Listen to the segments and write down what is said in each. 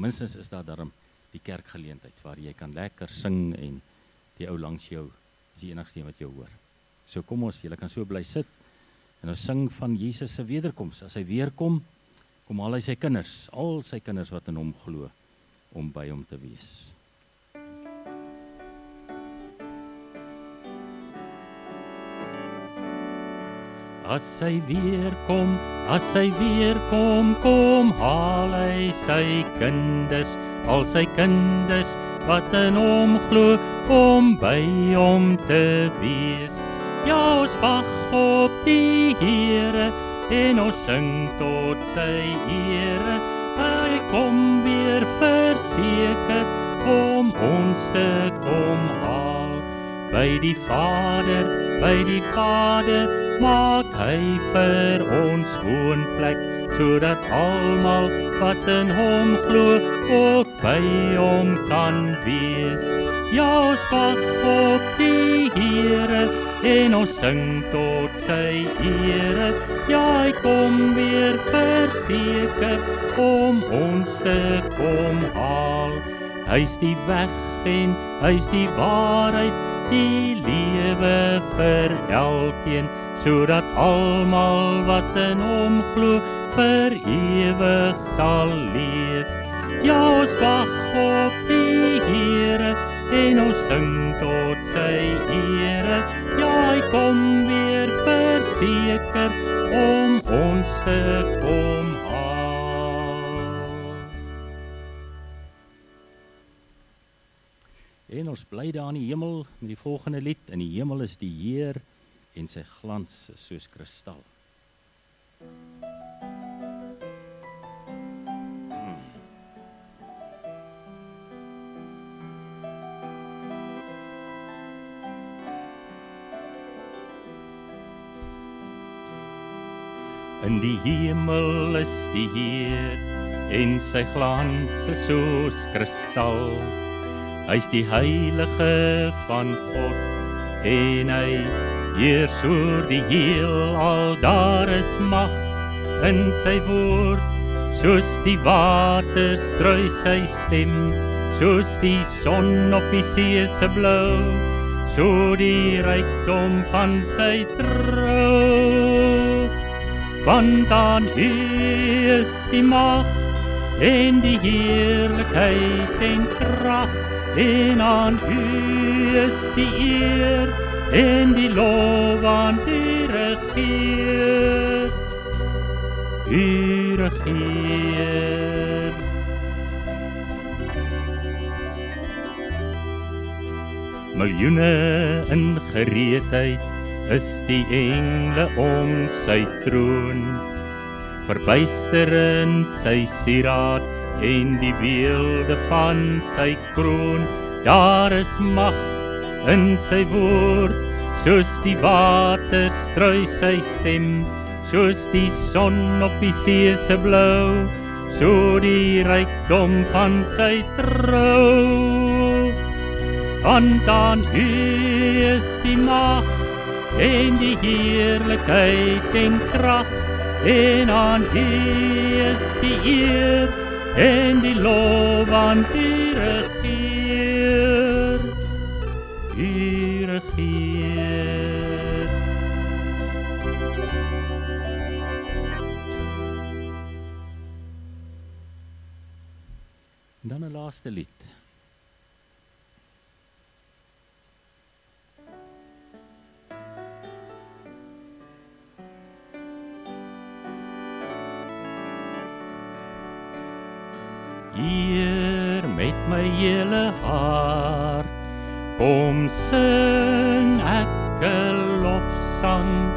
Minstens is daar daarom die kerkgeleentheid waar jy kan lekker sing en die ou langs jou is die enigste een wat jou hoor. So kom ons, julle kan so bly sit en ons sing van Jesus se wederkoms. As hy weer kom haal hy sy kinders, al sy kinders wat in hom glo, om by hom te wees. As hy weer kom, kom haal hy sy kinders, al sy kinders wat in hom glo, om by hom te wees. Ja, ons wag op die Here, en ons sing tot sy ere. Hy kom weer verseker, om ons te kom haal. By die Vader, maak hy vir ons woonplek, sodat almal wat in hom glo, ook by hom kan wees. Ja, ons wag op die Here, en ons sing tot sy ere. Ja, hy kom weer verseker, om ons te kom haal. Hy's die weg en hy's die waarheid, die lewe vir elkeen, sodat almal wat in hom glo, vir ewig sal leef. Ja, ons wag op die Here, en ons sing tot sy ere. Ja, hy kom weer verseker, om ons te kom haal. En ons bly daar in die hemel met die volgende lied. In die hemel is die Heer, en sy glans is soos kristal. In die hemel is die Heer, en sy glans is soos kristal. Hy's die heilige van God, en hy heers oor die heelal. Daar is mag in sy woord, soos die waters druis sy stem, soos die son op die see se blou, so die rykdom van sy trou. Want aan U is die mag, en die heerlikheid en krag, en aan U is die eer, en die lof aan U regeer. U regeer. Miljoene in gereedheid is die engle om sy troon, verbuisterend sy sieraad en die weelde van sy kroon. Daar is mag in sy woord, soos die waters druis sy stem, soos die son op die see se blou, so die rykdom van sy trou. Want aan U is die mag, en die heerlikheid en krag, en aan U is die eer, en die lof aan U regeer. U regeer. En dan 'n laaste lied. Hier met my hele hart, kom sing ek 'n lofsang,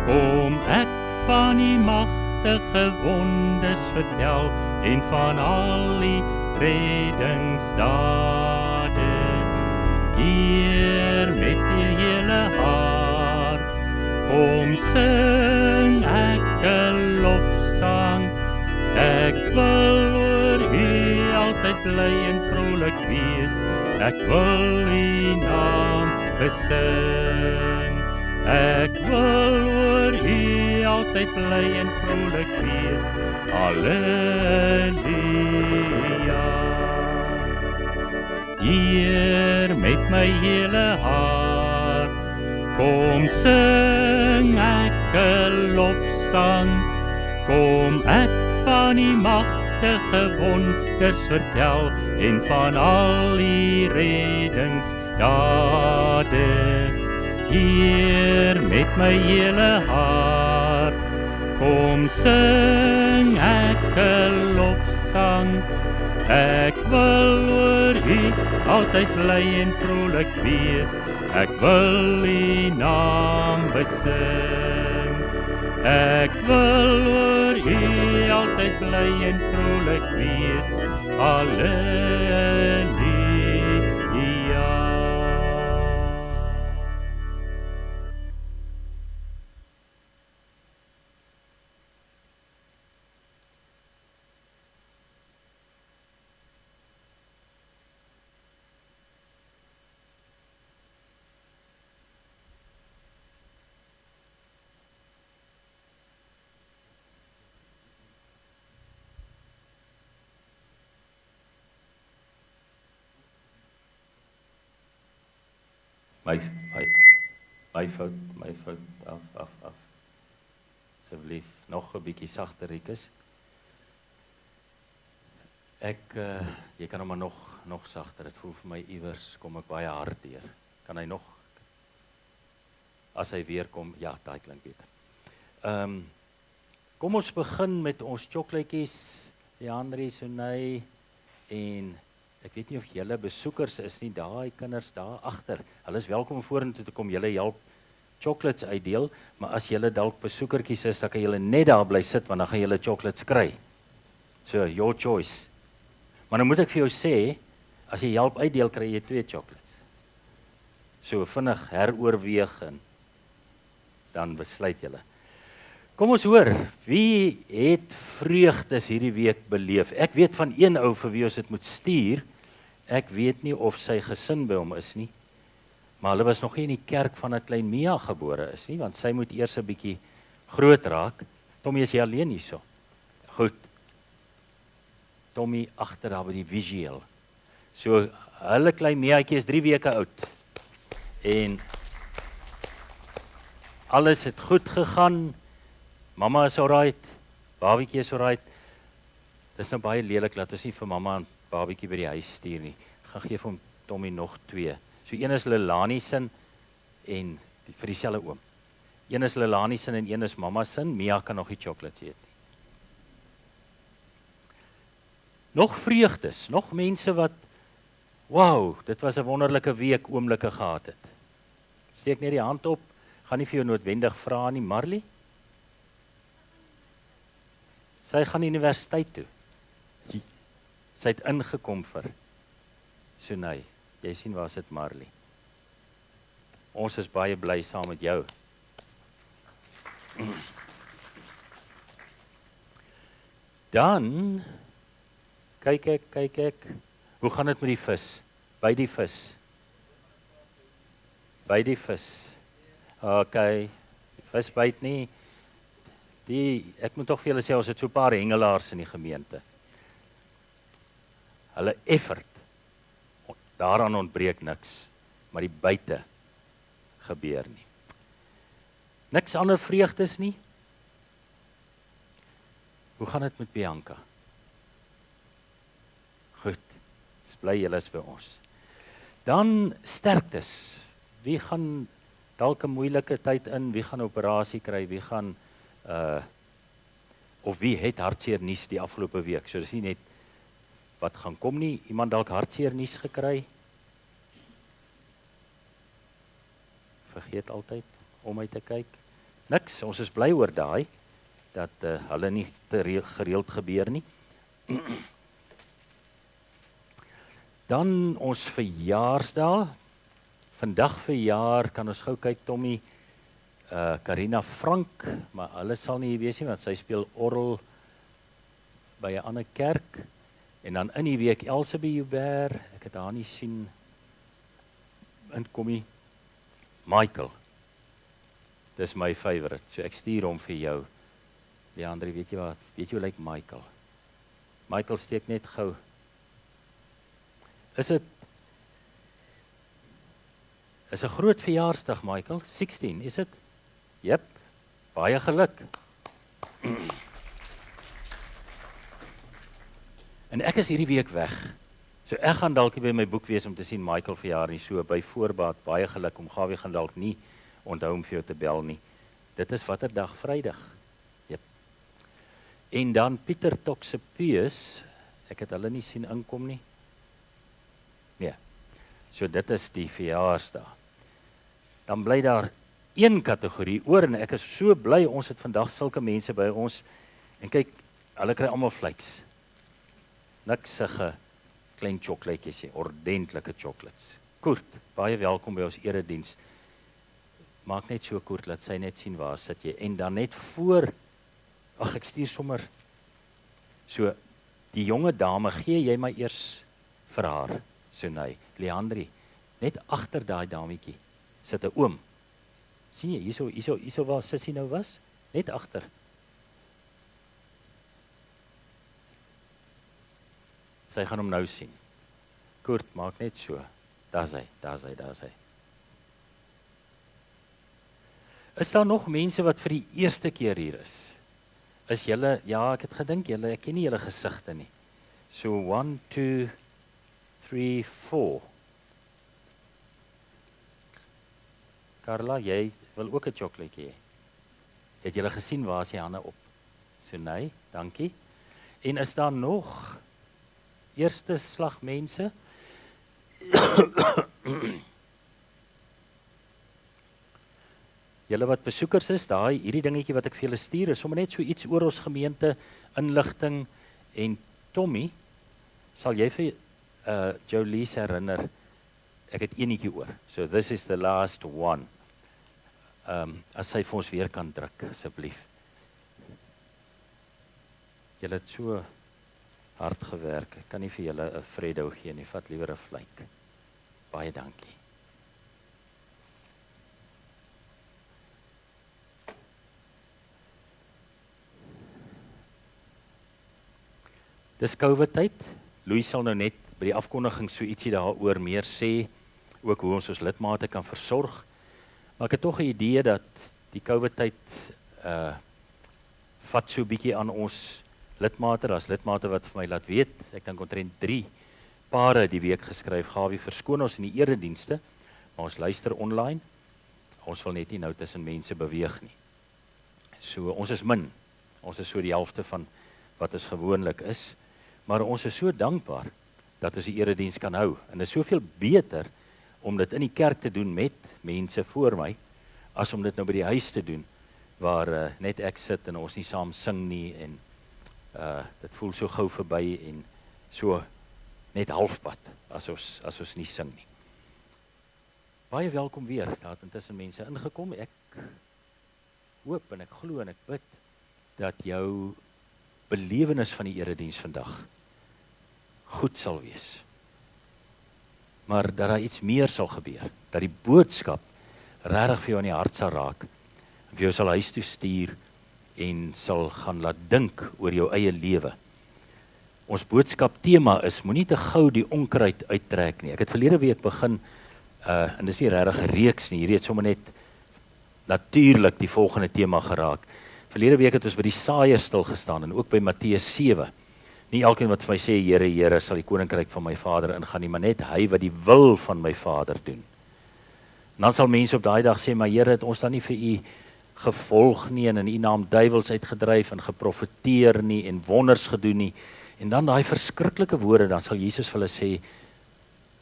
kom ek van die magtige wonders vertel, en van al die reddingsdade. Hier met die hele hart, kom sing ek 'n lofsang, ek wil oor U altyd bly en vrolik wees, ek wil U naam besing. Ek wil oor U altyd bly en vrolik wees. Halleluja. Heer, met my hele hart, kom sing ek 'n lofsang. Kom ek van die magtige wonders vertel en van al die reddingsdade. Heer, met my hele hart, kom sing ek 'n lofsang. Ek wil oor U altyd bly en vrolik wees. Ek wil U naam besing. Ek wil oor U altyd bly en vrolik wees. Halleluja. My fout, af. Asseblief, nog 'n bietjie sagter, Rikus. Jy kan hom maar nog sagter, dit voel vir my iewers, kom ek baie hard deur. Kan hy nog, as hy weer kom, ja, daai klink beter. Kom ons begin met ons chocolaatjies, Leandrie, Sunay, en ek weet nie of julle besoekers is nie, daai kinders daar agter. Hulle is welkom om vorentoe te kom, julle help chocolates uitdeel, maar as julle dalk besoekertjies is, dan kan julle net daar bly sit, want dan gaan julle chocolates kry. So, your choice. Maar dan moet ek vir jou sê, as jy help uitdeel, kry jy 2 chocolates. So, vinnig heroorweeg en dan besluit julle. Kom ons hoor, wie het vreugdes hierdie week beleef? Ek weet van een ou vir wie ons dit moet stuur. Ek weet nie of sy gesin by hom is nie, maar hulle was nog nie in die kerk van 'n klein Mia gebore is nie, want sy moet eers 'n bietjie groot raak. Tommy, is jy alleen hierso? Goed. Tommy agter daar by die visueel. So, hulle klein Miaatjie is 3 weke oud. En alles het goed gegaan. Mamma is alright, babietjie is alright. Dis nou baie lelik dat ons nie vir mamma en babietjie by die huis stuur nie. Ek gaan gee vir hom Tommy nog 2. So een is Lelani sin en vir dieselfde oom. Een is Lelani sin en een is mamma sin. Mia kan nog die chocolates eet. Nog vreugdes, nog mense wat, wow, dit was 'n wonderlike week, oomblikke gehad het. Steek net die hand op, gaan nie vir jou noodwendig vra nie, Marley. Sy gaan universiteit toe. Sy het ingekom vir Sunay. Jy sien waar sit Marley. Ons is baie bly saam met jou. Dan kyk ek. Hoe gaan dit met die vis? By die vis. OK. Die vis byt nie. Ek moet tog vir julle sê, ons het so 'n paar hengelaars in die gemeente. Hulle effort, daaraan ontbreek niks, maar die buite gebeur nie. Niks ander vreugdes nie. Hoe gaan dit met Bianca? Goed, bly julle is by ons. Dan sterktes. Wie gaan dalk 'n moeilike tyd in, wie gaan 'n operasie kry, wie gaan of wie het hartseer nuus die afgelope week. So dis nie net wat gaan kom nie, iemand dalk hartseer nuus gekry. Vergeet altyd om uit te kyk. Niks, ons is bly oor daai dat hulle nie te gereeld gebeur nie. Dan ons verjaarsdag. Vandag verjaar, kan ons gou kyk, Tommy, Karina Frank, maar hulle sal nie weet nie, want sy speel orgel by 'n ander kerk. En dan in die week Elsabie Joubert, ek het haar nie sien, in kom nie, Michael. dis my favourite, so ek stuur hom vir jou. Leandrie, weet jy wat, weet jy hoe lyk Michael? Michael steek net gou. Is 'n groot verjaarsdag, Michael, 16, is dit? Jep, baie geluk. En ek is hierdie week weg, so ek gaan dalk nie by my boek wees om te sien Michael verjaar nie, so by voorbaat, baie geluk, om Gawie gaan dalk nie onthou om vir jou te bel nie. Dit is watter dag? Vrydag. Yep. En dan Pieter Toxepeus, ek het hulle nie sien inkom nie. Nee, so dit is die verjaarsdag. Dan bly daar een kategorie oor, en ek is so bly, ons het vandag sulke mense by ons, en kyk, hulle kry almal flakes. Niksige klein chocolaatjies, ordentlike chocolates. Koert, baie welkom by ons erediens. Maak net so Koert, laat sy net sien waar sit jy. En dan net voor, ag ek stuur sommer, so, die jonge dame, gee jy my eers vir haar, so nee, Leandrie, net agter daai dametjie, sit 'n oom. Sien jy, hierso waar Sissie nou was? Net agter. Sy gaan hom nou sien. Koert, maak net so. Daar's hy. Is daar nog mense wat vir die eerste keer hier is? Is julle, ja, ek het gedink julle, ek ken nie julle gesigte nie. So 1, 2, 3, 4. Carla, jy wil ook 'n chocolaatjie hê. Het julle gesien waar is die hande op? So nee, dankie. En is daar nog eerste slag mense? Julle wat besoekers is, hierdie dingetjie wat ek vir julle stuur, is sommer net so iets oor ons gemeente, inligting, en Tommy, sal jy vir Jolise herinner, ek het enetjie oor, so this is the last one. As sy vir ons weer kan druk, asseblief. Julle het so hard gewerk, ek kan nie vir julle 'n Freddo gee nie, vat liewer 'n flyk. Baie dankie. Dis COVID tyd. Louis sal nou net by die afkondiging so ietsie daaroor meer sê, ook hoe ons lidmate kan versorg. Maar ek het tog 'n idee dat die COVID tyd vat so 'n bietjie aan ons lidmate. Daar's lidmate wat vir my laat weet, ek dink omtrent 3 pare die week geskryf, Gawie, verskoon ons in die eredienste, maar ons luister online. Ons wil net nie nou tussen mense beweeg nie. So ons is min. Ons is so die helfte van wat ons gewoonlik is. Maar ons is so dankbaar dat ons die erediens kan hou. En dit is soveel beter om dit in die kerk te doen met mense voor my, as om dit nou by die huis te doen, waar net ek sit en ons nie saam sing nie, en dit voel so gou verby, en so net halfpad, as ons nie sing nie. Baie welkom weer, daar het intussen mense ingekom, ek hoop en ek glo en ek bid, dat jou belewenis van die erediens vandag goed sal wees. Maar dat daar iets meer sal gebeur, dat die boodskap regtig vir jou in die hart sal raak, vir jou sal huis toe stuur, en sal gaan laat dink oor jou eie lewe. Ons boodskap tema is, moenie te gou die onkruid uittrek nie. Ek het verlede week begin, en dis nie regtig 'n reeks nie, hierdie het sommer net natuurlik die volgende tema geraak. Verlede week het ons by die saaier stil gestaan, en ook by Matteus 7. Nie elkeen wat vir my sê, Here, Here, sal die koninkryk van my Vader ingaan nie, maar net hy wat die wil van my Vader doen. En dan sal mense op daai dag sê, maar Here, het ons dan nie vir u gevolg nie, en in u naam duiwels uitgedryf, en geprofeteer nie, en wonders gedoen nie, en dan daai verskriklike woorde, dan sal Jesus vir hulle sê,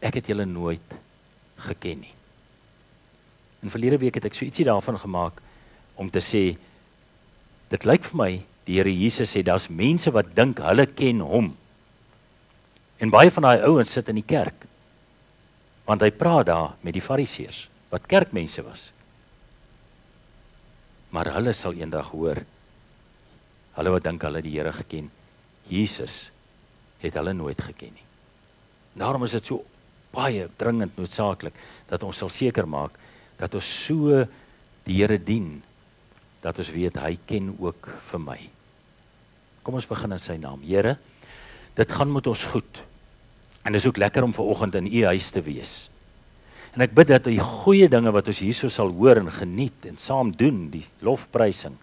ek het julle nooit geken nie. En verlede week het ek so ietsie daarvan gemaak, om te sê, dit lyk vir my, die Here Jesus sê, daar's mense wat dink, hulle ken hom. En baie van daai ouens sit in die kerk, want hy praat daar met die fariseërs, wat kerkmense was. Maar hulle sal eendag hoor, hulle wat dink hulle die Here geken, Jesus het hulle nooit geken nie. Daarom is dit so baie dringend noodsaaklik, dat ons sal seker maak, dat ons so die Here dien, dat ons weet, hy ken ook vir my. Kom ons begin in sy naam. Here, dit gaan met ons goed. En dit is ook lekker om vanoggend in u huis te wees. En ek bid dat die goeie dinge wat ons hierso sal hoor en geniet en saam doen, die lofprysing,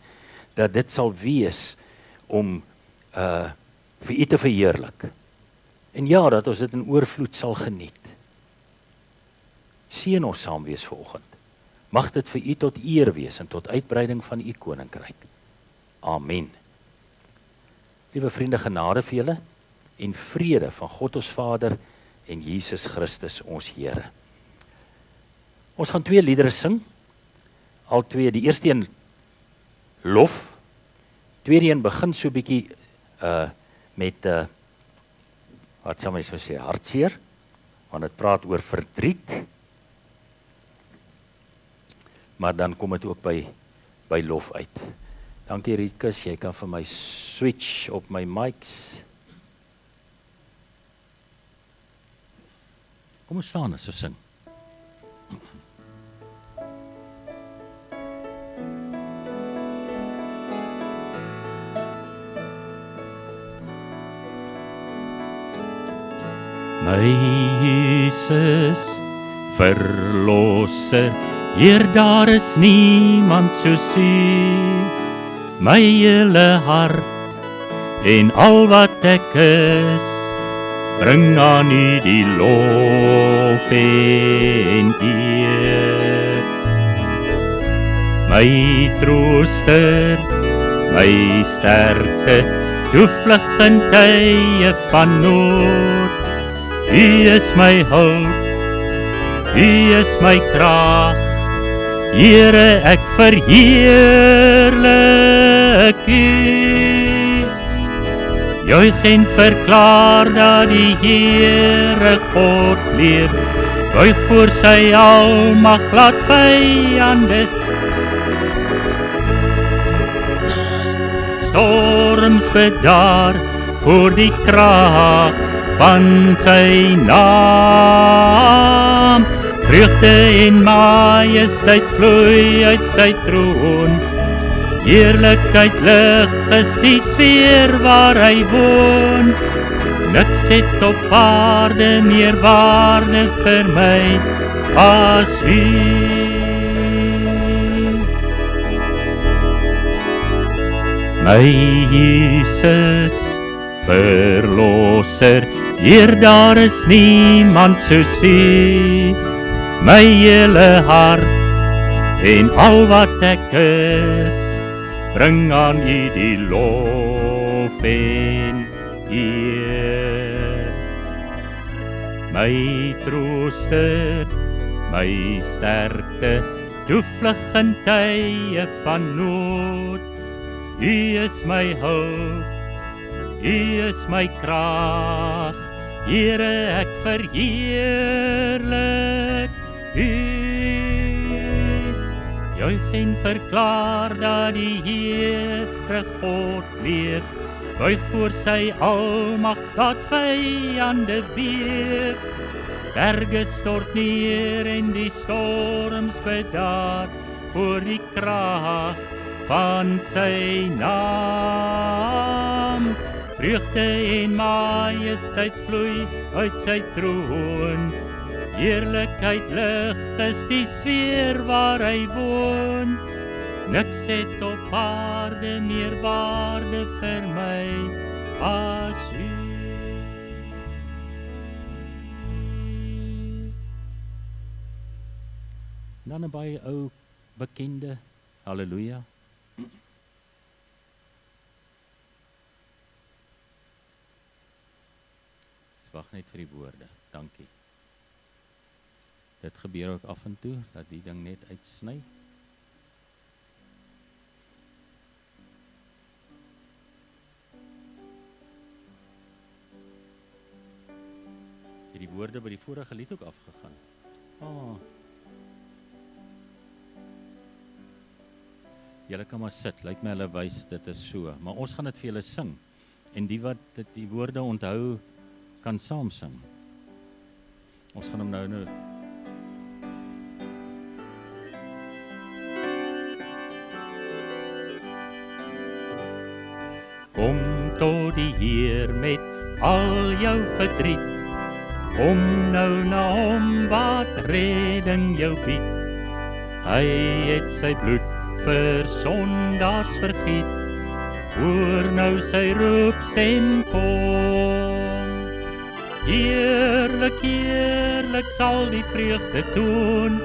dat dit sal wees om vir u te verheerlik. En ja, dat ons dit in oorvloed sal geniet. Seën ons saam wees vanoggend. Mag dit vir u tot eer wees en tot uitbreiding van u koninkryk. Amen. Liewe vriende, genade vir julle en vrede van God ons Vader en Jesus Christus ons Here. Ons gaan 2 liedere sing. Al 2, die eerste een lof, tweede een begin so 'n bietjie met wat sal mens sê, hartseer, want dit praat oor verdriet. Maar dan kom dit ook by lof uit. Dankie Rietkus, jy kan vir my switch op my mics. Kom ons staan as ons sing. My Jesus, verlosser, Heer, daar is niemand soos U. My hele hart en al wat ek is, bring aan U die lof en eer. My trooster, my sterkte, toevlug in tye van nood. U is my hulp, U is my krag, Here, ek verheerlik U. Juich en verklaar dat die Here God leef, buig voor sy almag, laat vyande storms bedaar voor die krag van sy naam. Vreugde en majesteit vloei uit sy troon. Heerlikheid lig is die sfeer waar hy woon. Niks het op aarde meer waarde vir my as U. My Jesus, verlosser, Heer, daar is niemand soos U. My hele hart en al wat ek is, bring aan U die lof en eer. My trooster, my sterkte, toevlug in tye van nood. U is my hulp, U is my krag, Here, ek verheerlik U. Juich en verklaar dat die Here God leef, buig voor sy almag, laat vyande beef. Berge stort neer en die storms bedaar voor die krag van sy naam. Vreugde en majesteit vloei uit sy troon. Heerlikheid lig is die sfeer waar hy woon. Niks het op aarde meer waarde vir my as U. Dan 'n baie ou bekende, halleluja. Wag net vir die woorde, dankie. Dit gebeur ook af en toe, dat die ding net uitsny. Het die woorde by die vorige lied ook afgegaan? Julle kan maar sit, lyk my hulle wys, dit is so. Maar ons gaan dit vir julle sing. En die wat die woorde onthou, kan saam sing. Ons gaan hom nou Kom tot die Heer met al jou verdriet. Kom nou na hom wat redding jou bied. Hy het sy bloed vir sondaars vergiet. Hoor nou sy roepstem kom. Heerlik, heerlik sal die vreugde toon.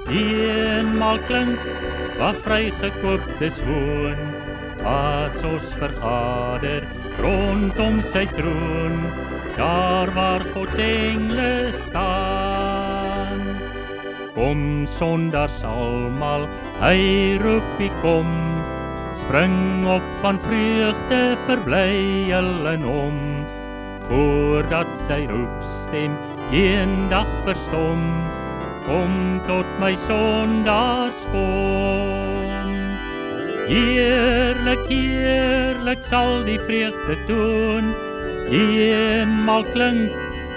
Eenmaal klink waar vrygekooptes woon. As ons vergader rondom sy troon, daar waar Gods engele staan. Kom sondaars almal, hy roep u kom. Spring op van vreugde, verbly hulle in hom. Voordat sy roepstem eendag verstom, kom tot my sondaars kom. Heerlik, heerlik sal die vreugde toon. Eenmaal klink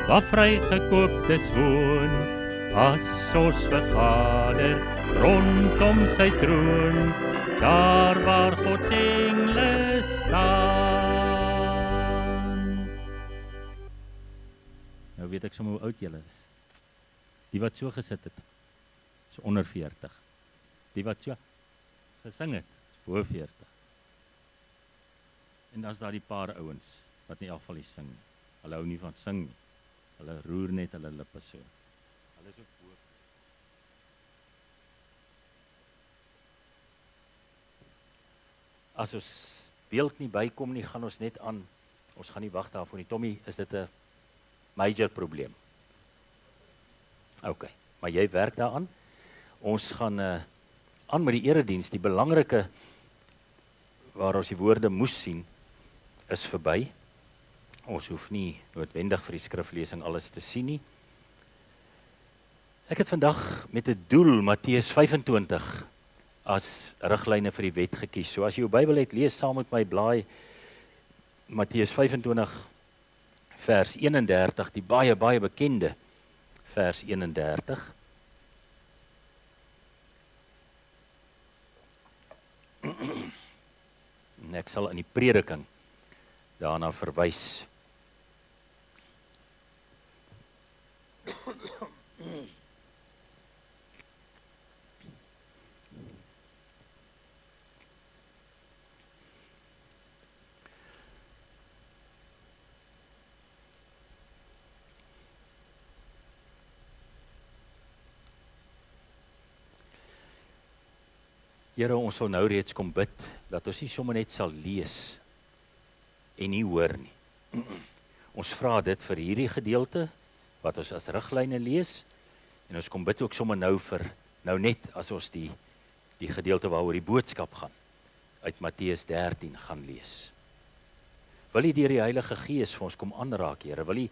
waar vrygekooptes woon. As ons vergader rondom sy troon, daar waar Gods engele staan. Nou weet ek sommer hoe oud julle is. Die wat so gesit het, is onder 40. Die wat so gesing het, is bo 40. En dan is daar die paar ouens wat nie afval die sing nie. Hulle hou nie van sing nie. Hulle roer net hulle lippe so. Hulle is ook bo. As ons beeld nie bykom nie, gaan ons net aan. Ons gaan nie wag daarvoor nie. Tommy, is dit 'n major probleem? OK, maar jy werk daaraan. Ons gaan aan met die erediens. Die belangrike waar ons die woorde moes sien, is verby. Ons hoef nie noodwendig vir die skriflesing alles te sien nie. Ek het vandag met 'n doel Matteus 25 as riglyne vir die wet gekies. So as jy jou Bybel het, lees saam met my, blaai Matteus 25 vers 31, die baie bekende vers 31. En ek sal in die prediking daarna verwys. Here, ons wil nou reeds kom bid, dat ons nie sommer net sal lees en nie hoor nie. Ons vra dit vir hierdie gedeelte, wat ons as riglyne lees, en ons kom bid ook sommer nou net as ons die gedeelte waaroor die boodskap gaan, uit Matteus 13 gaan lees. Wil U deur die Heilige Gees vir ons kom aanraak, Here, wil U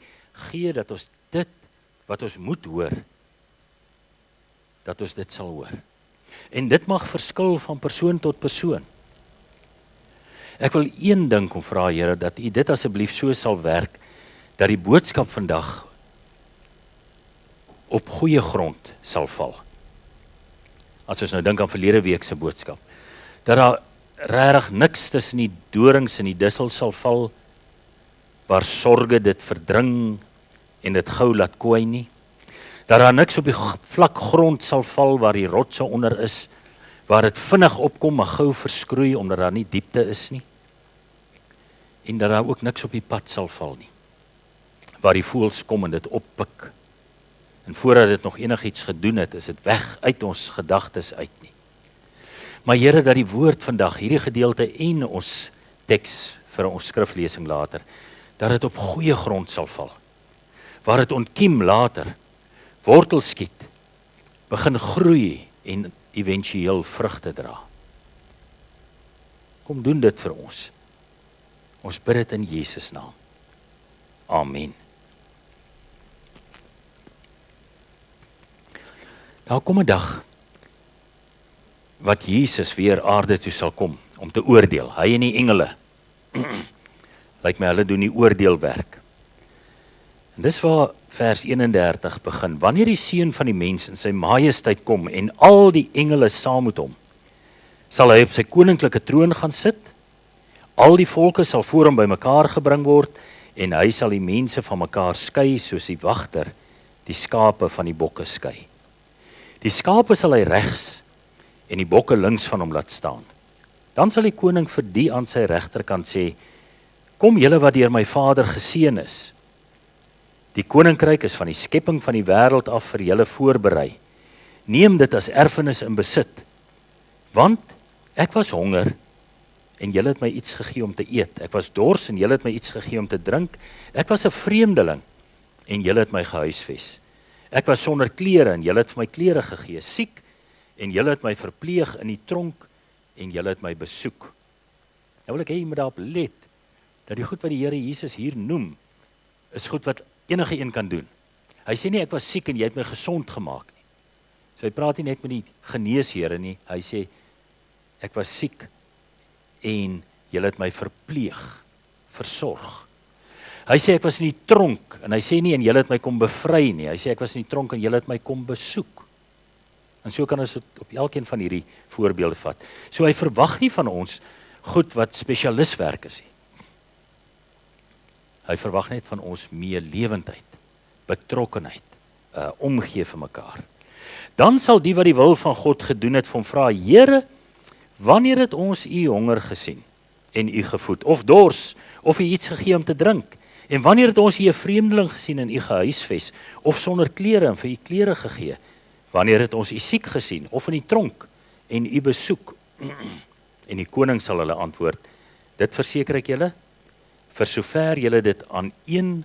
gee dat ons dit, wat ons moet hoor, dat ons dit sal hoor. En dit mag verskil van persoon tot persoon. Ek wil een ding kom vra, Here, dat U dit asseblief so sal werk, dat die boodskap vandag op goeie grond sal val. As ons nou dink aan verlede week se boodskap, dat daar regtig niks tussen die dorings en die dussel sal val, waar sorge dit verdring en dit gou laat kooi nie. Dat daar niks op die vlak grond sal val waar die rotse onder is, waar dit vinnig opkom maar gou verskroei omdat daar nie diepte is nie. En dat daar ook niks op die pad sal val nie, waar die voëls kom en dit oppik. En voordat dit nog enigiets gedoen het, is dit weg uit ons gedagtes uit nie. Maar Here, dat die woord vandag, hierdie gedeelte en ons teks vir ons skriflesing later, dat dit op goeie grond sal val, waar dit ontkiem later, wortel skiet, begin groei en éventueel vrugte dra. Kom doen dit vir ons. Ons bid dit in Jesus naam. Amen. Daar kom 'n dag wat Jesus weer aarde toe sal kom om te oordeel. Hy en die engele. Lyk my hulle doen die oordeelwerk. En dis waar vers 31 begin. Wanneer die Seun van die mens in sy majesteit kom en al die engele saam met hom, sal hy op sy koninklike troon gaan sit. Al die volke sal voor hom bymekaar gebring word en hy sal die mense van mekaar skei soos die wagter die skape van die bokke skei. Die skape sal hy regs en die bokke links van hom laat staan. Dan sal die koning vir die aan sy regterkant sê: Kom julle wat deur my Vader geseën is. Die koninkryk is van die skepping van die wêreld af vir julle voorberei. Neem dit as erfenis in besit. Want ek was honger en julle het my iets gegee om te eet. Ek was dors en julle het my iets gegee om te drink. Ek was 'n vreemdeling en julle het my gehuisves. Ek was sonder klere en julle het vir my klere gegee. Siek en julle het my verpleeg in die tronk en julle het my besoek. Nou wil ek hê jy moet daarop let dat die goed wat die Here Jesus hier noem is goed wat enige een kan doen. Hy sê nie ek was siek en jy het my gesond gemaak nie. So hy praat nie net met die geneesheere nie. Hy sê ek was siek en julle het my verpleeg, versorg. Hy sê ek was in die tronk en hy sê nie en julle het my kom bevry nie. Hy sê ek was in die tronk en julle het my kom besoek. En so kan ons op elkeen van hierdie voorbeelde vat. So hy verwag nie van ons goed wat spesialiswerk is nie. Hy verwag net van ons meelewendheid, betrokkenheid, omgee vir mekaar. Dan sal die wat die wil van God gedoen het, vir hom vra: Here, wanneer het ons u honger gesien en u gevoed, of dors, of u iets gegee om te drink? En wanneer het ons u 'n vreemdeling gesien en u gehuisves, of sonder klere en vir u klere gegee? Wanneer het ons u siek gesien, of in die tronk en u besoek? En die koning sal hulle antwoord: Dit verseker ek julle, vir sover julle dit aan een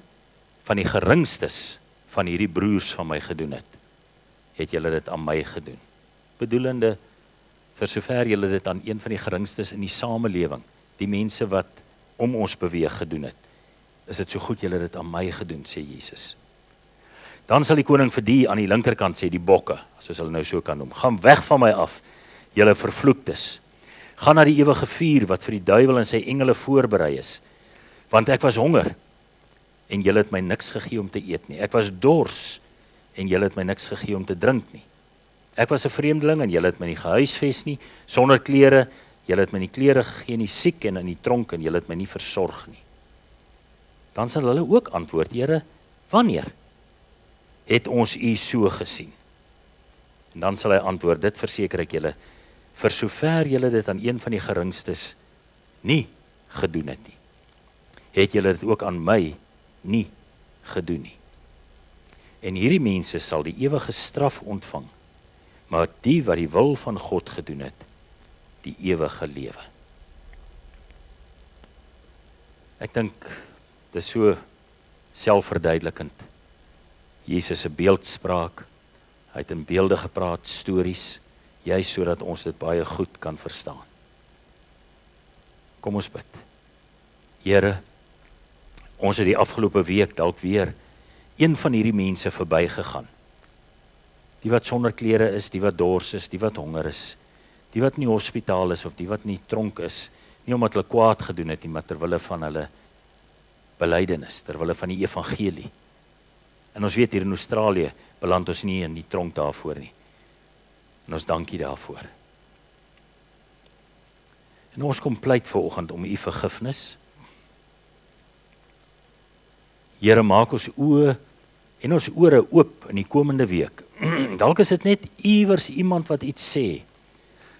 van die geringstes van hierdie broers van my gedoen het julle dit aan my gedoen. Bedoelende, vir sover julle dit aan een van die geringstes in die samelewing, die mense wat om ons beweeg gedoen het, is dit so goed julle dit aan my gedoen, sê Jesus. Dan sal die koning vir die aan die linkerkant sê, die bokke, as ons hulle nou so kan noem: Gaan weg van my af, julle vervloektes. Gaan na die ewige vuur wat vir die duiwel en sy engele voorberei is. Want ek was honger en julle het my niks gegee om te eet nie. Ek was dors en julle het my niks gegee om te drink nie. Ek was 'n vreemdeling en julle het my nie gehuisves nie, sonder klere, julle het my nie klere gegee nie, siek en in die tronk en julle het my nie versorg nie. Dan sal hulle ook antwoord: Here, wanneer het ons u so gesien? En dan sal hy antwoord: Dit verseker ek julle, vir sover julle dit aan een van die geringstes nie gedoen het nie, het julle dit ook aan my nie gedoen nie. En hierdie mense sal die ewige straf ontvang, maar die wat die wil van God gedoen het, die ewige lewe. Ek dink dit is so selfverduidelikend. Jesus se beeldspraak, hy het in beelde gepraat, stories, juist sodat ons dit baie goed kan verstaan. Kom ons bid. Here, ons het die afgelope week dalk weer een van hierdie mense verbygegaan. Die wat sonder klere is, die wat dors is, die wat honger is, die wat nie hospitaal is of die wat nie tronk is, nie omdat hulle kwaad gedoen het nie, maar terwille van hulle belydenis, terwille van die evangelie. En ons weet hier in Australië beland ons nie in die tronk daarvoor nie. En ons dankie daarvoor. En ons kom pleit vanoggend om u vergifnis. Here, maak ons oë en ons ore oop in die komende week. Dalk is dit net iewers iemand wat iets sê,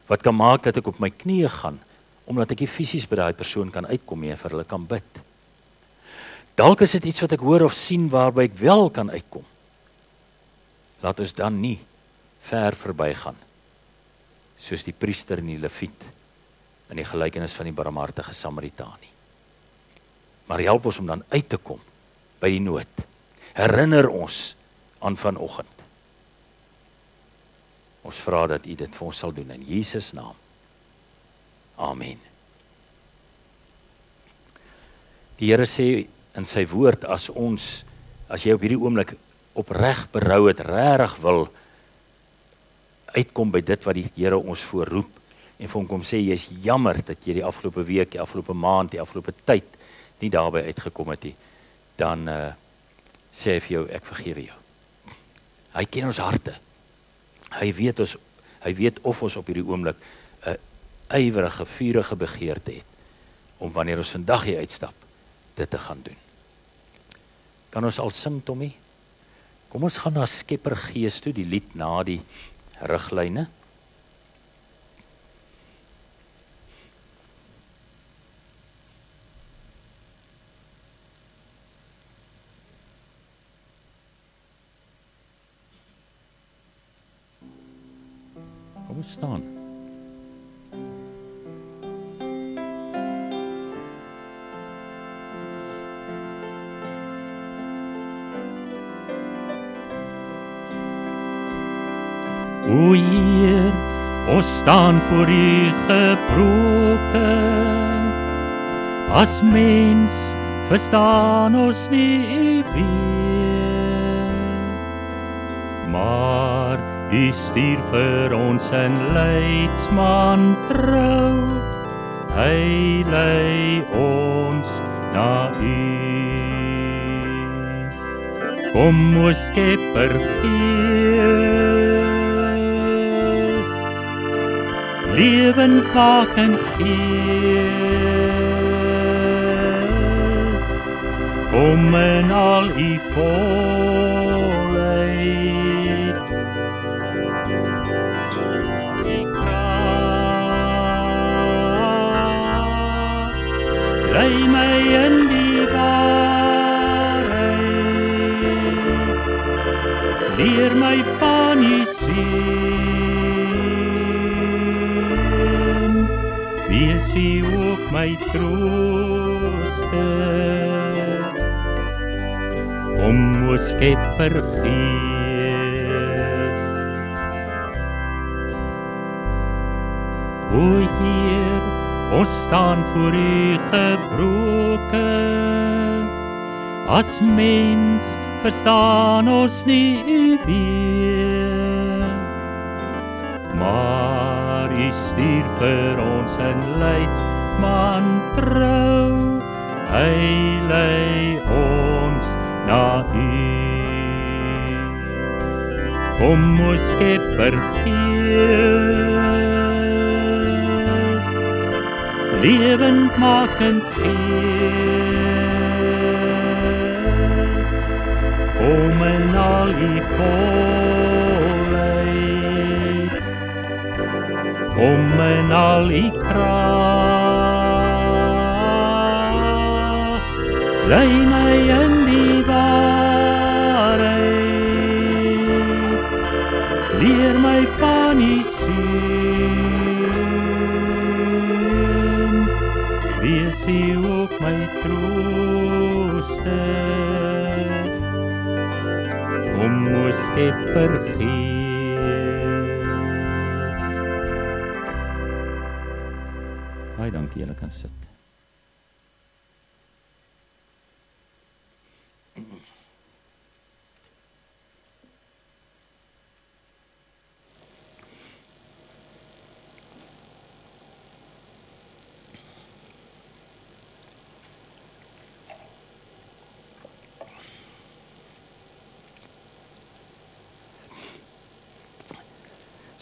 wat kan maak dat ek op my knieë gaan, omdat ek nie fisies by daai persoon kan uitkom nie en vir hulle kan bid. Dalk is dit iets wat ek hoor of sien waarby ek wel kan uitkom. Laat ons dan nie ver verbygaan, soos die priester en die leviet in die gelykenis van die barmhartige Samaritaan nie. Maar help ons om dan uit te kom by die nood. Herinner ons aan vanoggend. Ons vra dat u dit vir ons sal doen in Jesus naam. Amen. Die Here sê in sy woord, as jy op hierdie oomblik opreg berou het, regtig wil uitkom by dit wat die Here ons voorroep en vir hom kom sê, jy is jammer dat jy die afgelope week, die afgelope maand, die afgelope tyd nie daarby uitgekom het nie, dan sê hy vir jou, ek vergewe jou. Hy ken ons harte. Hy weet of ons op hierdie oomblik 'n ywerige, vurige begeerte het om wanneer ons vandag hier uitstap, dit te gaan doen. Kan ons al sing, Tommy? Kom ons gaan na Skepper Gees toe, die lied na die riglyne. Kom ons staan. O Heer, ons staan voor U gebroken. As mens verstaan ons nie U weer, maar U stuur vir ons 'n leidsman trou. Hy lei ons na U. Kom o Skepper Gees, lewendmakend Gees, kom in al U volheid, U krag, lei my in die waarheid, leer my van U seën, wees U ook my trooster. Kom o Skepper Gees. O Heer, ons staan voor U gebroken. As mens verstaan ons nie U weer, maar U stuur vir ons 'n leidsman trou. Hy lei ons na U. Kom o Skepper Gees, lewendmakend Gees, kom in al U volheid, kom in al U krag, lei my in die waarheid, leer my van U seën, wees U ook my trooster. Kom o Skepper Gees. Baie dankie, julle kan sit.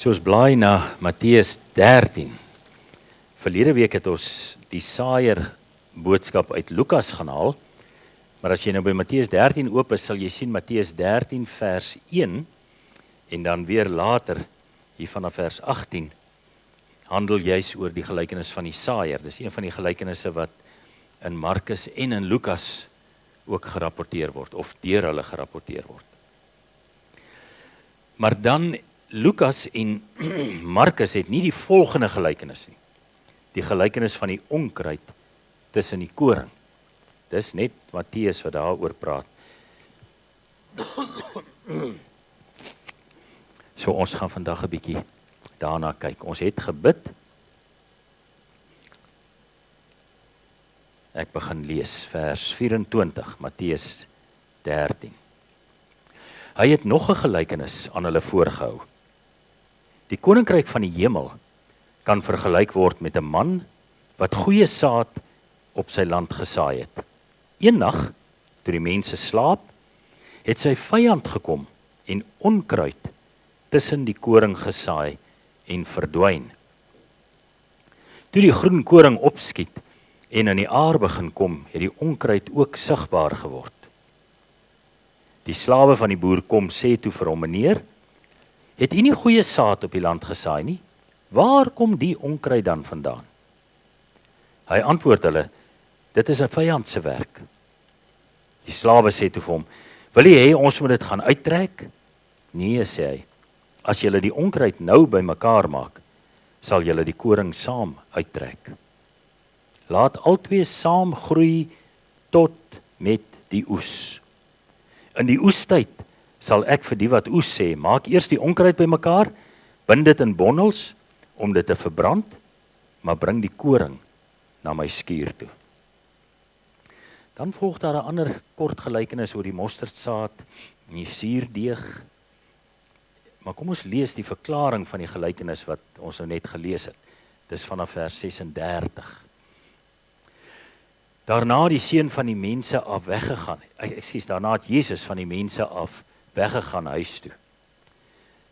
So ons blaai na Matteus 13. Verlede week het ons die saaier boodskap uit Lukas gaan haal, maar as jy nou by Matteus 13 oop is, sal jy sien Matteus 13 vers 1 en dan weer later, hier vanaf vers 18, handel juis oor die gelykenis van die saaier. Dis een van die gelykenisse wat in Markus en in Lukas ook gerapporteer word, of deur hulle gerapporteer word. Maar dan Lukas en Markus het nie die volgende gelykenis nie. Die gelykenis van die onkruid tussen die koring. Dis net Matteus wat daaroor praat. So ons gaan vandag 'n bietjie daarna kyk. Ons het gebid. Ek begin lees vers 24, Matteus 13. Hy het nog 'n gelykenis aan hulle voorgehou. Die koninkryk van die hemel kan vergelyk word met 'n man wat goeie saad op sy land gesaai het. Eendag, toe die mense slaap, het sy vyand gekom en onkruid tussen die koring gesaai en verdwyn. Toe die groen koring opskiet en in die aar begin kom, het die onkruid ook sigbaar geword. Die slawe van die boer kom sê toe vir hom: meneer, het u nie goeie saad op die land gesaai nie? Waar kom die onkruid dan vandaan? Hy antwoord hulle: dit is 'n vyand se werk. Die slawe sê toe vir hom: wil jy hê ons moet dit gaan uittrek? Nee, sê hy, as julle die onkruid nou bymekaar maak, sal julle die koring saam uittrek. Laat albei saam groei tot met die oes. In die oestyd sal ek vir die wat oes sê: maak eers die onkruid bymekaar, bind dit in bondels om dit te verbrand, maar bring die koring na my skuur toe. Dan volg daar 'n ander kort gelykenis oor die mosterdsaad en die suurdeeg. Maar kom ons lees die verklaring van die gelykenis wat ons nou net gelees het. Dis vanaf vers 36. Daarna die seun van die mense af weggegaan. Daarna het Jesus van die mense af weggegaan huis toe.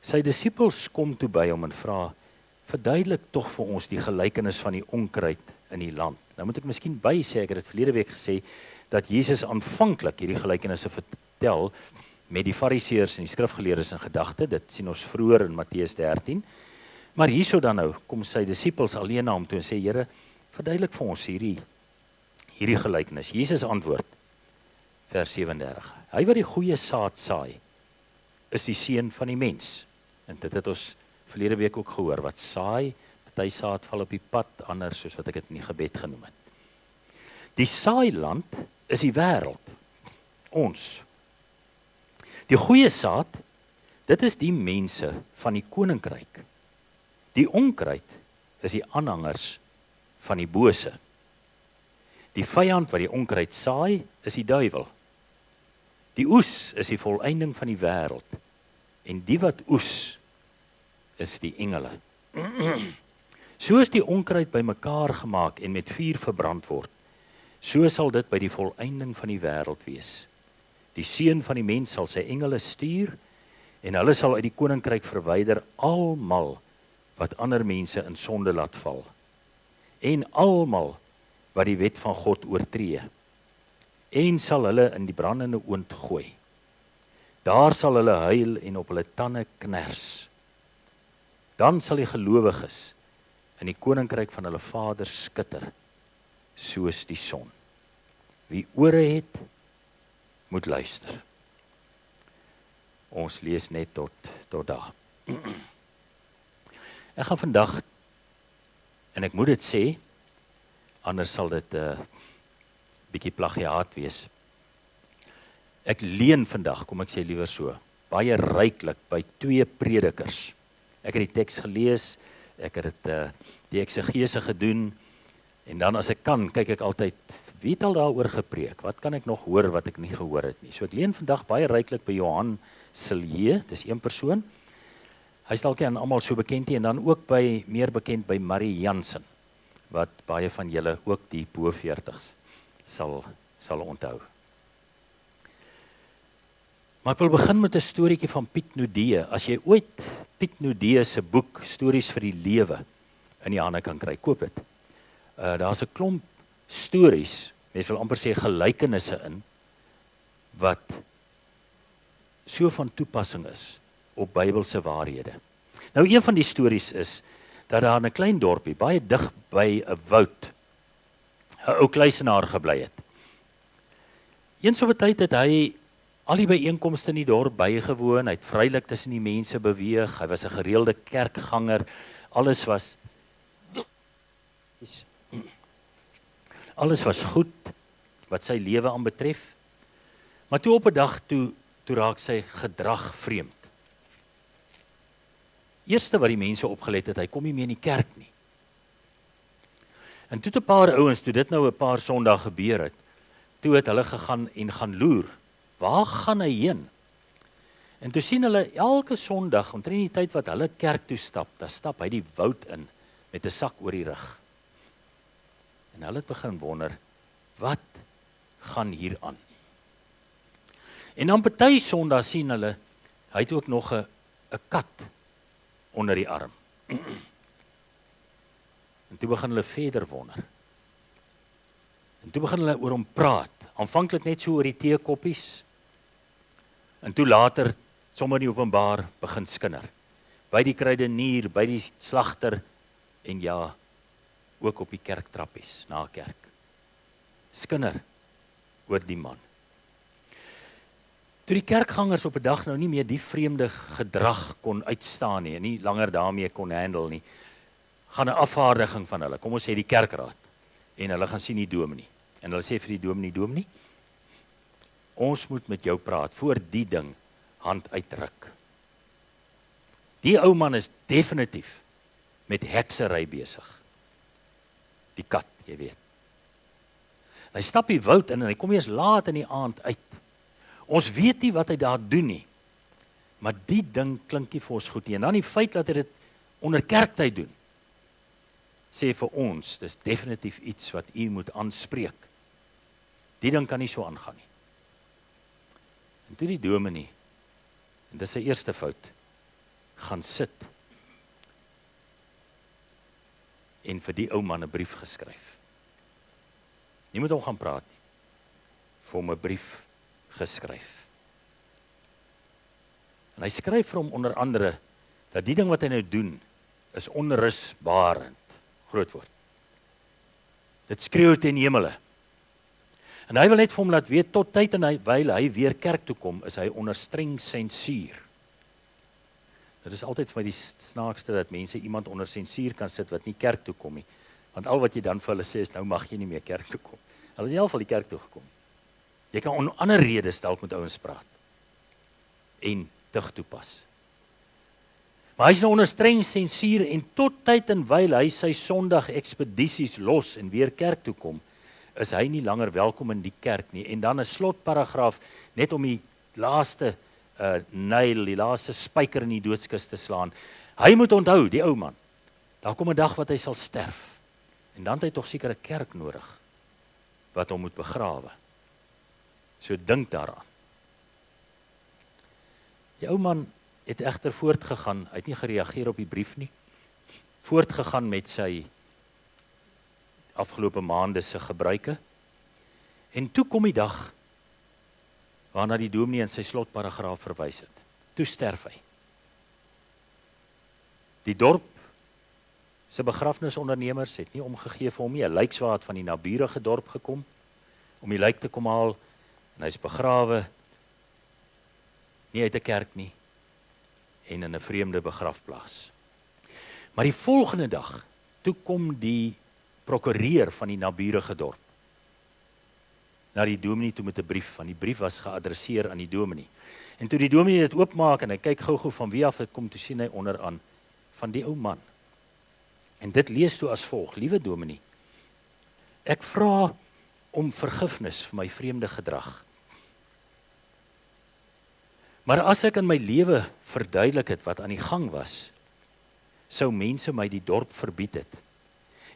Sy disippels kom toe by hom en vra: verduidelik tog vir ons die gelykenis van die onkruid in die land. Nou moet ek miskien by sê, ek het dit verlede week gesê, dat Jesus aanvanklik hierdie gelykenisse vertel met die fariseërs en die skrifgeleerdes in gedagte. Dit sien ons vroeër in Matteus 13. Maar hierso dan nou kom sy disippels alleen na hom toe en sê: Here, verduidelik vir ons hierdie gelykenis. Jesus antwoord, vers 37. Hy wat die goeie saad saai, is die seun van die mens. En dit het ons verlede week ook gehoor. Wat saai, party saad val op die pad, ander soos wat ek dit in die gebed genoem het. Die saailand is die wêreld, ons. Die goeie saad, dit is die mense van die koninkryk. Die onkruid is die aanhangers van die bose. Die vyand wat die onkruid saai, is die duiwel. Die oes is die volëinding van die wêreld. En die wat oes, is die engele. Soos die onkruid bymekaar gemaak en met vuur verbrand word, so sal dit by die volëinding van die wêreld wees. Die seun van die mens sal sy engele stuur, en hulle sal uit die koninkryk verwyder almal wat ander mense in sonde laat val, en almal wat die wet van God oortree, en sal hulle in die brandende oond gooi. Daar sal hulle huil en op hulle tande kners. Dan sal die gelowiges in die koninkryk van hulle Vader skitter, soos die son. Wie ore het, moet luister. Ons lees net tot daar. Ek gaan vandag, en ek moet dit sê, anders sal dit bietjie plagiaat wees. Ek leen vandag, kom ek sê liewer so, baie ryklik by 2 predikers. Ek het die teks gelees, ek het dit die eksegese gedoen, en dan as ek kan, kyk ek altyd, wie het al daaroor gepreek? Wat kan ek nog hoor wat ek nie gehoor het nie? So ek leen vandag baie ryklik by Johan Silje, dis een persoon. Hy is dalk aan almal so bekend nie, en dan ook meer bekend by Marie Jansen, wat baie van julle ook die bo 40s sal onthou. Maar ek wil begin met 'n storieetjie van Piet Nudee. As jy ooit Piet Nudee se boek Stories vir die Lewe in die hande kan kry, koop dit. Daar's 'n klomp stories, mens wil amper sê gelykenisse in, wat so van toepassing is op Bybelse waarhede. Nou een van die stories is, dat daar in 'n klein dorpie, baie dig by 'n woud, 'n ou kluisenaar gebly het. Eens op 'n tyd het hy al die byeenkomste in die dorp bygewoon, hy het vrylik tussen die mense beweeg, hy was 'n gereelde kerkganger, alles was goed wat sy lewe aanbetref, maar toe op 'n dag toe raak sy gedrag vreemd. Eerste wat die mense opgelet het, hy kom nie meer in die kerk nie. En toe 'n paar ouens, toe dit nou 'n paar Sondae gebeur het, toe het hulle gegaan en gaan loer. Waar gaan hy heen? En toe sien hulle elke Sondag, omtrent die tyd wat hulle kerk toe stap, dan stap hy die woud in met 'n sak oor die rug. En hulle het begin wonder, wat gaan hier aan? En dan party Sondag sien hulle, hy het ook nog 'n kat onder die arm. En toe begin hulle verder wonder. En toe begin hulle oor hom praat. Aanvanklik net so oor die teekoppies. En toe later, sommer in die openbaar, begin skinder. By die kruidenier, by die slagter en ja, ook op die kerktrappies na kerk. Skinder oor die man. Toe die kerkgangers op 'n dag nou nie meer die vreemde gedrag kon uitstaan nie, en nie langer daarmee kon handle nie, gaan 'n afvaardiging van hulle, kom ons sê die kerkraad, en hulle gaan sien die dominee. En hulle sê vir die dominee, ons moet met jou praat, voor die ding hand uitdruk. Die ou man is definitief met heksery besig. Die kat, jy weet. Hy stap die woud in en hy kom eers laat in die aand uit. Ons weet nie wat hy daar doen nie, maar die ding klink nie vir ons goed nie. En dan die feit dat hy dit onder kerktyd doen, sê vir ons, dis definitief iets wat u moet aanspreek. Die ding kan nie so aangaan nie. En toe die dominee, en dis sy eerste fout, gaan sit en vir die ou man 'n brief geskryf. Nie met hom gaan praat nie, vir hom 'n brief geskryf. En hy skryf vir hom onder andere, dat die ding wat hy nou doen, is onrusbarend, groot woord. Dit skreeu ten hemele. En hy wil net vir hom laat weet, tot tyd en wyl hy weer kerk toe kom, is hy onder streng sensuur. Dit is altyd vir my die snaakste, dat mense iemand onder sensuur kan sit, wat nie kerk toe kom nie. Want al wat jy dan vir hulle sê, is nou mag jy nie meer kerk toe kom. Hulle het in elk geval die kerk toe gekom. Jy kan om ander redes dalk met ouens praat. En tug toepas. Maar hy is nou onder streng sensuur, en tot tyd en wyl hy sy Sondag ekspedisies los, en weer kerk toe kom, is hy nie langer welkom in die kerk nie. En dan 'n slotparagraaf, net om die laaste nail, die laaste spyker in die doodskis te slaan. Hy moet onthou, die ou man, daar kom 'n dag wat hy sal sterf. En dan het hy tog seker 'n kerk nodig, wat hom moet begrawe. So dink daaraan. Die ou man het egter voortgegaan, hy het nie gereageer op die brief nie, voortgegaan met sy afgelope maande se gebruike. En toe kom die dag waarna die dominee in sy slotparagraaf verwys het. Toe sterf hy. Die dorp se begrafnisondernemers het nie omgegee vir hom nie. 'n Lijkswaard het van die naburige dorp gekom om die lijk te kom haal, en hy is begrawe nie uit 'n kerk nie en in 'n vreemde begrafplaas. Maar die volgende dag, toe kom die prokureur van die naburige dorp na die dominee toe met 'n brief, want die brief was geadresseer aan die dominee. En toe die dominee dit oopmaak en hy kyk gou-gou van wie af dit kom, toe sien hy onderaan van die ou man. En dit lees toe as volg: Liewe dominee, ek vra om vergifnis vir my vreemde gedrag. Maar as ek in my lewe verduidelik het wat aan die gang was, sou mense my die dorp verbied het.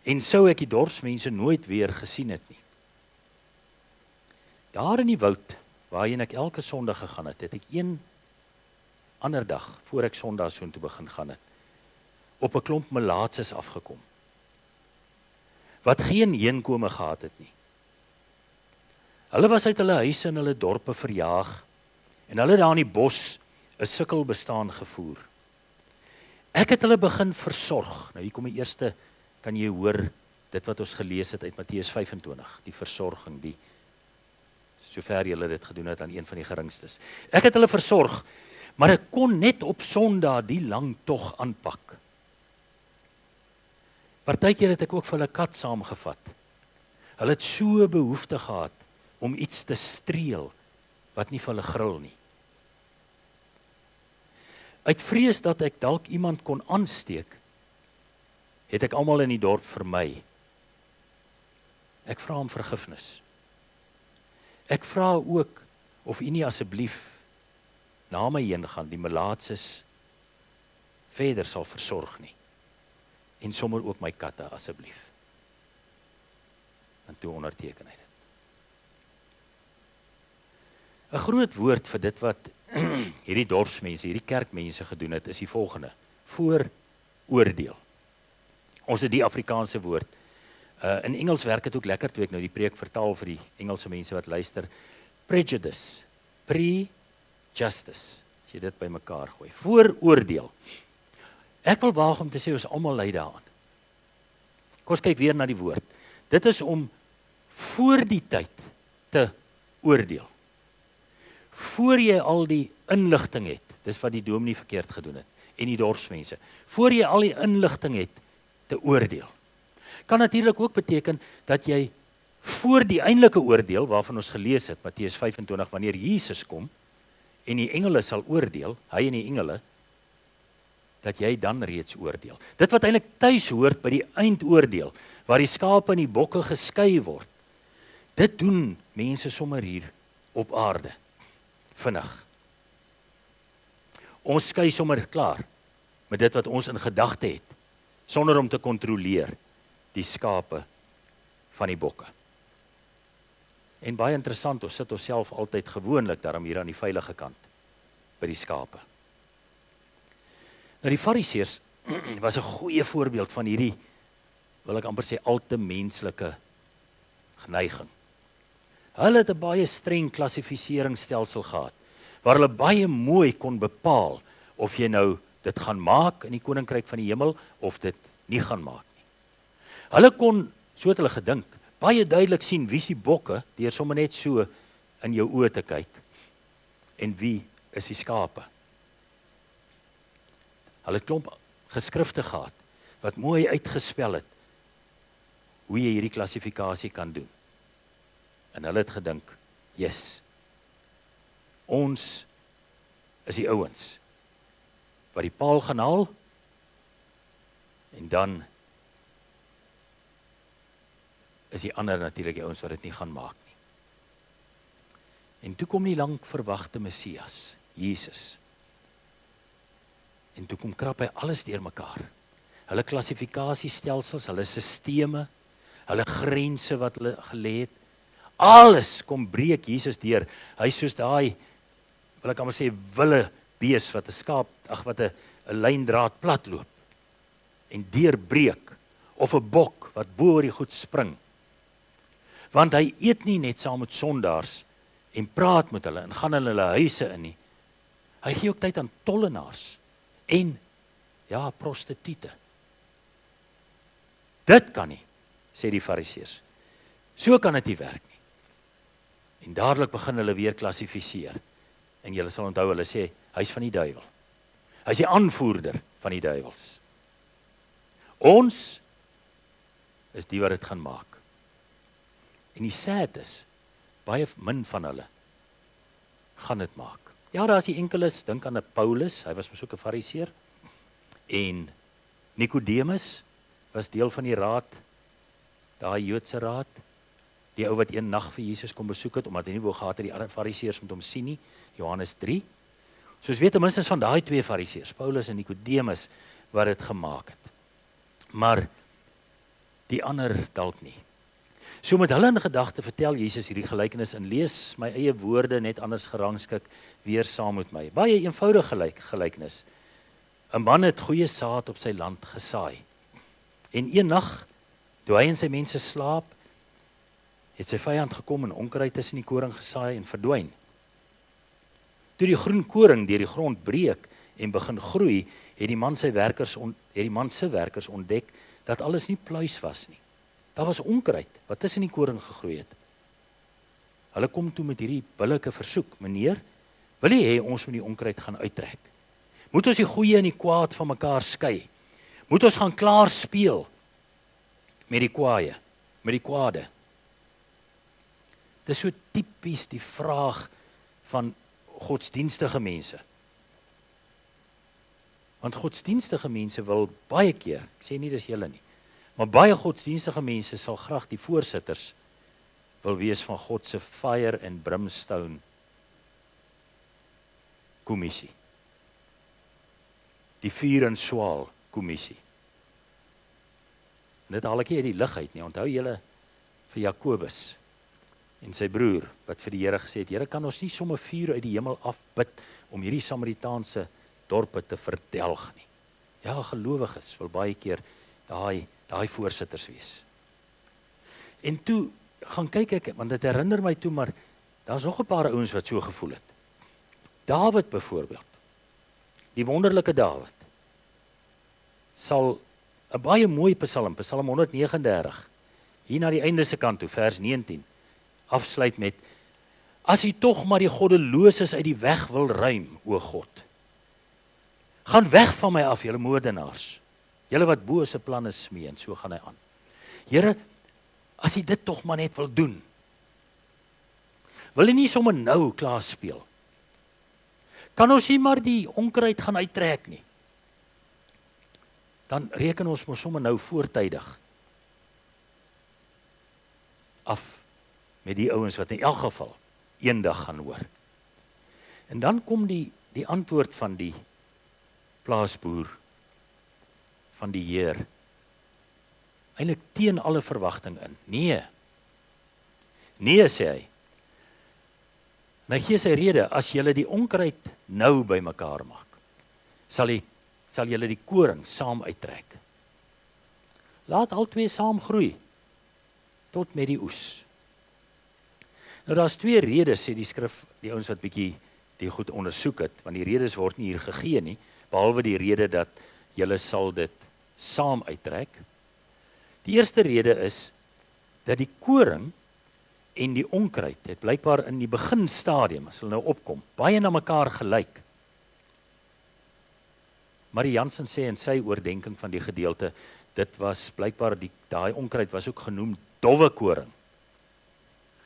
En sou ek die dorpsmense nooit weer gesien het nie. Daar in die woud, waarheen ek elke Sondag gegaan het, het ek een ander dag, voor ek Sondag soontoe begin gaan het, op 'n klomp melaatses afgekom, wat geen heenkome gehad het nie. Hulle was uit hulle huise en hulle dorpe verjaag, en hulle daar in die bos 'n sukkelbestaan gevoer. Ek het hulle begin versorg. Nou hier kom die eerste, kan jy hoor, dit wat ons gelees het uit Matteus 25, die versorging, die sover julle dit gedoen het aan een van die geringstes. Ek het hulle versorg, maar ek kon net op Sondag die lang tog aanpak. Partykeer het ek ook vir hulle kat saamgevat. Hulle het so behoefte gehad om iets te streel wat nie vir hulle gril nie. Uit vrees dat ek dalk iemand kon aansteek, het ek almal in die dorp vermy. Ek vra om vergifnis. Ek vra ook of u nie asseblief na my heen gaan, die melaatses verder sal versorg nie. En sommer ook my katte asseblief. En toe onderteken hy dit. 'n Groot woord vir dit wat hierdie dorpsmense, hierdie kerkmense gedoen het, is die volgende: vooroordeel. Ons het die Afrikaanse woord In Engels werk dit ook lekker toe ek nou die preek vertaal vir die Engelse mense wat luister. Prejudice, pre-justice, as jy dit by mekaar gooi. Vooroordeel. Ek wil waag om te sê, ons almal lei daaraan. Kom ons kyk weer na die woord. Dit is om voor die tyd te oordeel. Voor jy al die inligting het, dis wat die dominee verkeerd gedoen het, en die dorpsmense, voor jy al die inligting het, te oordeel. Kan natuurlik ook beteken, dat jy voor die eindelike oordeel, waarvan ons gelees het, Matteus 25, wanneer Jesus kom, en die engele sal oordeel, hy en die engele, dat jy dan reeds oordeel. Dit wat eintlik tuis hoort by die eindoordeel, waar die skape en die bokke geskei word, dit doen mense sommer hier op aarde, vinnig. Ons skei sommer klaar, met dit wat ons in gedagte het, sonder om te kontroleer, die skape van die bokke. En baie interessant, ons sit onsself altyd gewoonlik daarom hier aan die veilige kant, by die skape. Nou die Fariseërs was 'n goeie voorbeeld van hierdie, wil ek amper sê, al te menslike neiging. Hulle het 'n baie streng klassifikasiestelsel gehad, waar hulle baie mooi kon bepaal, of jy nou dit gaan maak in die koninkryk van die hemel, of dit nie gaan maak nie. Hulle kon, so het hulle gedink, baie duidelik sien wie is die bokke, deur sommer net so in jou oë te kyk, en wie is die skape. Hulle het klomp geskrifte gehad, wat mooi uitgespel het, hoe jy hierdie klassifikasie kan doen. En hulle het gedink, yes, ons is die ouens, wat die paal gaan haal, en dan is die ander natuurlik die ouens wat dit nie gaan maak nie. En toe kom die lang verwagte Messias, Jesus. En toe kom krap hy alles deur mekaar. Hulle klassifikasiestelsels, hulle sisteme, hulle grense wat hulle gelê het, alles kom breek Jesus deur. Hy is soos daai, wil ek amper sê, wille bees wat 'n skaap, wat 'n lyndraad plat loop en deurbreek, of 'n bok wat bo oor die goed spring. Want hy eet nie net saam met sondaars en praat met hulle en gaan in hulle huise in nie. Hy gee ook tyd aan tollenaars en ja, prostituie. Dit kan nie, sê die Fariseërs. So kan dit nie werk nie. En dadelik begin hulle weer klassifiseer. En julle sal onthou, hulle sê, hy is van die duiwel. Hy is die aanvoerder van die duiwels. Ons is die wat dit gaan maak. En die sad is, baie min van hulle gaan dit maak. Ja, daar is die enkeles, dink aan 'n Paulus, hy was mos ook 'n Fariseer, en Nikodemus was deel van die raad, daai Joodse raad, die ou wat een nag vir Jesus kom besoek het, omdat hy nie wou gehad het die ander Fariseërs moet hom sien nie, Johannes 3. So ons weet ten minste van daai twee Fariseërs, Paulus en Nikodemus, wat dit gemaak het. Maar die ander dalk nie. So met hulle in gedagte vertel Jesus hierdie gelykenis en lees my eie woorde net anders gerangskik weer saam met my. Baie eenvoudige gelykenis. 'n Man het goeie saad op sy land gesaai. En een nag, toe hy en sy mense slaap, het sy vyand gekom en onkruid tussen die koring gesaai en verdwyn. Toe die groen koring deur die grond breek en begin groei, het die man se werkers ontdek dat alles nie pluis was nie. Daar was onkruid wat tussen die koring gegroei het. Hulle kom toe met hierdie billike versoek: meneer, wil jy hê ons moet die onkruid gaan uittrek? Moet ons die goeie en die kwaad van mekaar skei? Moet ons gaan klaar speel met die kwade? Dit is so tipies die vraag van godsdienstige mense. Want godsdienstige mense wil baie keer, ek sê nie dis julle nie, maar baie godsdienstige mense sal graag die voorsitters wil wees van God se fire and brimstone kommissie. Die vuur en swaal kommissie. En dit haal ek nie uit die lug uit nie. Onthou julle vir Jakobus en sy broer, wat vir die Here gesê het, Here, kan ons nie sommer vuur uit die hemel afbid om hierdie Samaritaanse dorpe te verdelg nie. Ja, gelowiges wil baie keer daai voorsitters wees. En toe gaan kyk ek, want dit herinner my toe, maar daar's nog 'n paar ouens wat so gevoel het. Dawid byvoorbeeld, die wonderlike Dawid, sal 'n baie mooi Psalm 139, hier na die einde se kant toe, vers 19, afsluit met: As U tog maar die goddeloses uit die weg wil ruim, o God. Gaan weg van my af, julle moordenaars. Julle wat bose planne smee, en so gaan hy aan. Here, as U dit tog maar net wil doen. Wil U nie sommer nou klaar speel? Kan ons nie maar die onkruid gaan uittrek nie? Dan reken ons mos sommer nou voortydig af met die ouens wat in elk geval eendag gaan hoor. En dan kom die antwoord van die plaasboer, van die Heer, eintlik teen alle verwagting in. Nee, sê hy. En hy gee sy rede: as julle die onkruid nou bymekaar maak, sal julle die koring saam uittrek. Laat al twee saam groei tot met die oes. Nou daar's twee redes, sê die skrif, die ouens wat bietjie die goed ondersoek het, want die redes word nie hier gegee nie, behalwe die rede dat julle sal dit saam uittrek. Die eerste rede is dat die koring en die onkruid het blykbaar in die beginstadium, as hulle nou opkom, baie na mekaar gelyk. Marie Jansen sê in sy oordenking van die gedeelte, dit was blykbaar daai onkruid was ook genoem dowwe koring.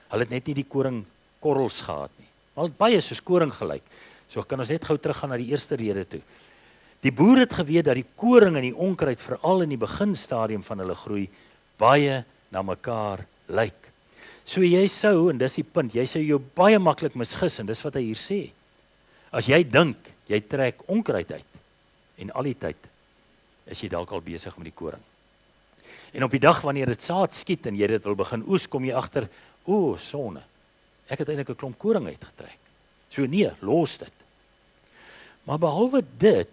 Hulle het net nie die koringkorrels gehad nie. Maar het baie soos koring gelyk. So kan ons net gou teruggaan na die eerste rede toe. Die boer het geweet dat die koring en die onkruid veral in die beginstadium van hulle groei baie na mekaar lyk. So jy sou, en dis die punt, jy sou jou baie maklik misgis, en dis wat hy hier sê. As jy dink, jy trek onkruid uit, en al die tyd is jy dalk al besig met die koring. En op die dag wanneer dit saad skiet en jy dit wil begin oes, kom jy agter, sonne, ek het eintlik 'n klomp koring uitgetrek. So nee, los dit. Maar behalwe dit,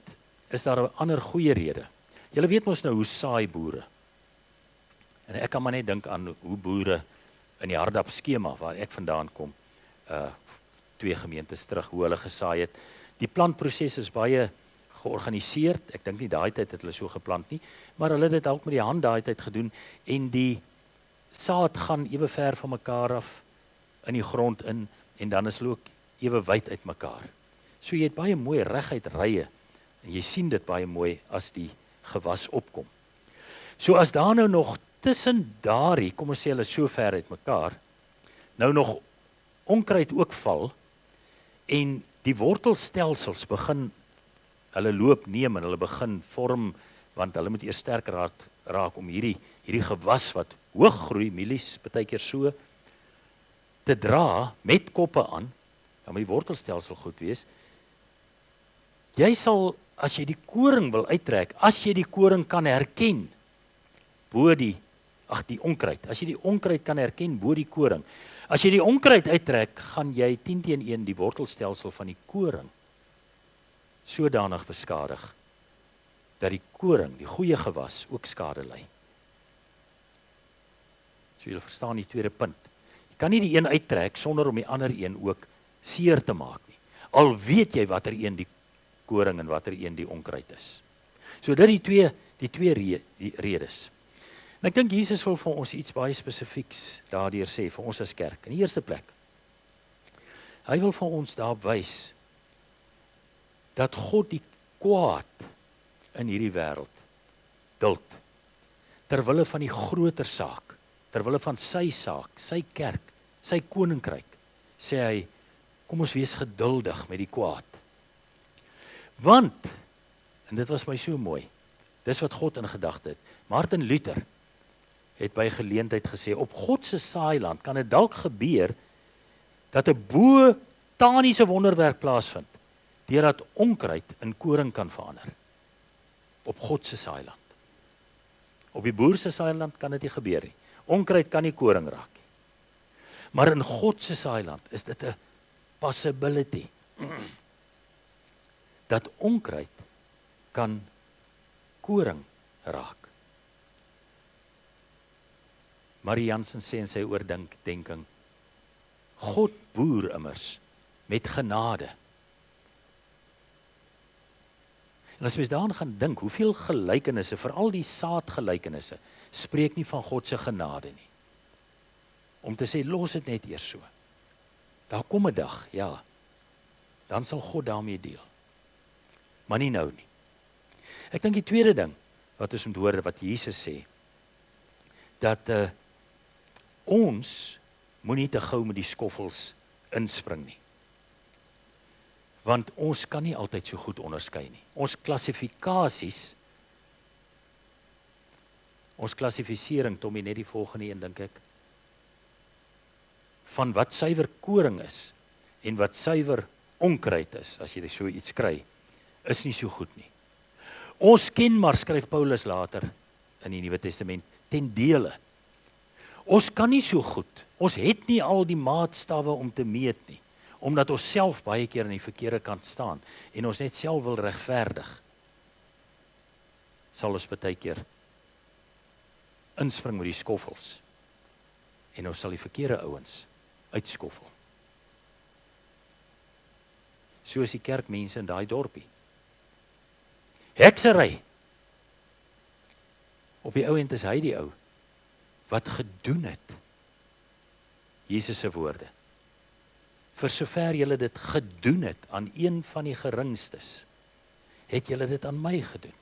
is daar 'n ander goeie rede. Julle weet mos nou hoe saai boere. En ek kan maar net dink aan hoe boere in die Hardap skema, waar ek vandaan kom, 2 gemeentes terug, hoe hulle gesaai het. Die plantproses is baie georganiseerd. Ek dink nie daai tyd het hulle so geplant nie, maar hulle het dit ook met die hand daai tyd gedoen, en die saad gaan ewe ver van mekaar af in die grond in, en dan is hulle ook ewe wyd uit mekaar. So jy het baie mooi reguit rye, en jy sien dit baie mooi as die gewas opkom. So as daar nou nog tussen daardie, kom ons sê hulle so ver uit mekaar, nou nog onkruid ook val, en die wortelstelsels begin, hulle loop neem en hulle begin vorm, want hulle moet eers sterk raak om hierdie gewas wat hoog groei, mielies, partykeer so, te dra met koppe aan, dan moet die wortelstelsel goed wees. Jy sal, as jy die koring wil uittrek, as jy die koring kan herken, bo die onkruid, as jy die onkruid kan herken bo die koring, as jy die onkruid uittrek, gaan jy 10-1 die wortelstelsel van die koring sodanig beskadig, dat die koring, die goeie gewas, ook skade ly. So jy verstaan die tweede punt. Jy kan nie die een uittrek sonder om die ander een ook seer te maak nie. Al weet jy watter een die koring en watter een die onkruid is. So dit die twee redes. En ek dink Jesus wil vir ons iets baie spesifieks daardeur sê, vir ons as kerk. In die eerste plek, hy wil vir ons daarop wys, dat God die kwaad in hierdie wêreld duld, terwille van die groter saak, terwille van sy saak, sy kerk, sy koninkryk, sê hy, kom ons wees geduldig met die kwaad. Want, en dit was my so mooi, dis wat God in gedagte het, Martin Luther het by geleentheid gesê, op God se saailand kan dit dalk gebeur, dat 'n botaniese wonderwerk plaasvind, deurdat onkruid in koring kan verander. Op God se saailand. Op die boer se saailand kan dit nie gebeur nie. Onkruid kan nie koring raak nie. Maar in God se saailand is dit 'n possibility, dat onkruid kan koring raak. Marie Jansen sê in sy oordenking, God boer immers met genade. En as mens daaraan gaan dink, hoeveel gelykenisse, veral die saadgelykenisse, spreek nie van God se genade nie. Om te sê, los dit net eers so. Daar kom 'n dag, ja, dan sal God daarmee deel. Maar nie nou nie. Ek dink die tweede ding, wat ons moet hoor, wat Jesus sê, dat ons moenie te gou met die skoffels inspring nie. Want ons kan nie altyd so goed onderskei nie. Ons klassifisering, Tommy, net die volgende een, dink ek, van wat suiwer koring is, en wat suiwer onkruid is, as jy so iets kry, is nie so goed nie. Ons ken maar, skryf Paulus later, in die Nuwe Testament, ten dele. Ons kan nie so goed, ons het nie al die maatstawwe om te meet nie, omdat ons self baie keer aan die verkeerde kant staan, en ons net self wil regverdig, sal ons baie keer inspring met die skoffels, en ons sal die verkeerde ouens uitskoffel. Soos die kerkmense in daai dorpie. Heksery. Op die ou end is hy die ou, wat gedoen het, Jesus se woorde, vir sover julle dit gedoen het aan een van die geringstes, het julle dit aan my gedoen.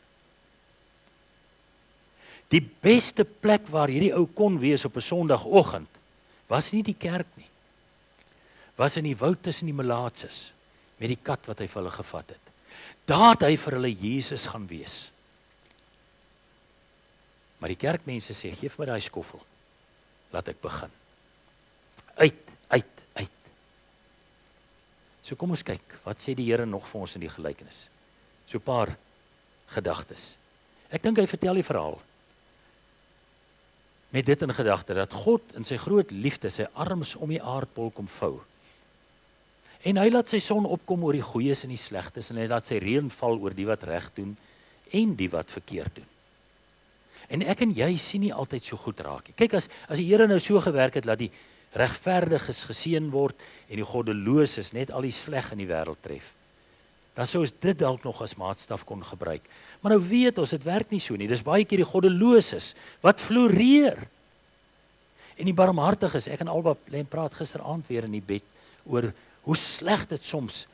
Die beste plek waar hierdie ou kon wees op 'n Sondagoggend, was nie die kerk nie, was in die woud tussen die melaatses, met die kat wat hy vir hulle gevat het. Daar het hy vir hulle Jesus gaan wees. Maar die kerkmense sê, geef my daai skoffel, laat ek begin. Uit. So kom ons kyk, wat sê die Here nog vir ons in die gelykenis? So 'n paar gedagtes. Ek dink hy vertel die verhaal met dit in gedagte, dat God in sy groot liefde sy arms om die aardbol kom vou. En hy laat sy son opkom oor die goeies en die slegtes, en hy laat sy reën val oor die wat reg doen, en die wat verkeerd doen. En ek en jy sien nie altyd so goed raak nie. Kyk, as die Here nou so gewerk het, dat die regverdiges geseën word, en die goddeloses net al die sleg in die wêreld tref, dan sou ons dit dalk nog as maatstaf kon gebruik. Maar nou weet ons, dit werk nie so nie. Dis baie keer die goddeloses wat floreer. En die barmhartiges, ek en Alba Len praat gisteraand weer in die bed oor hoe sleg dit soms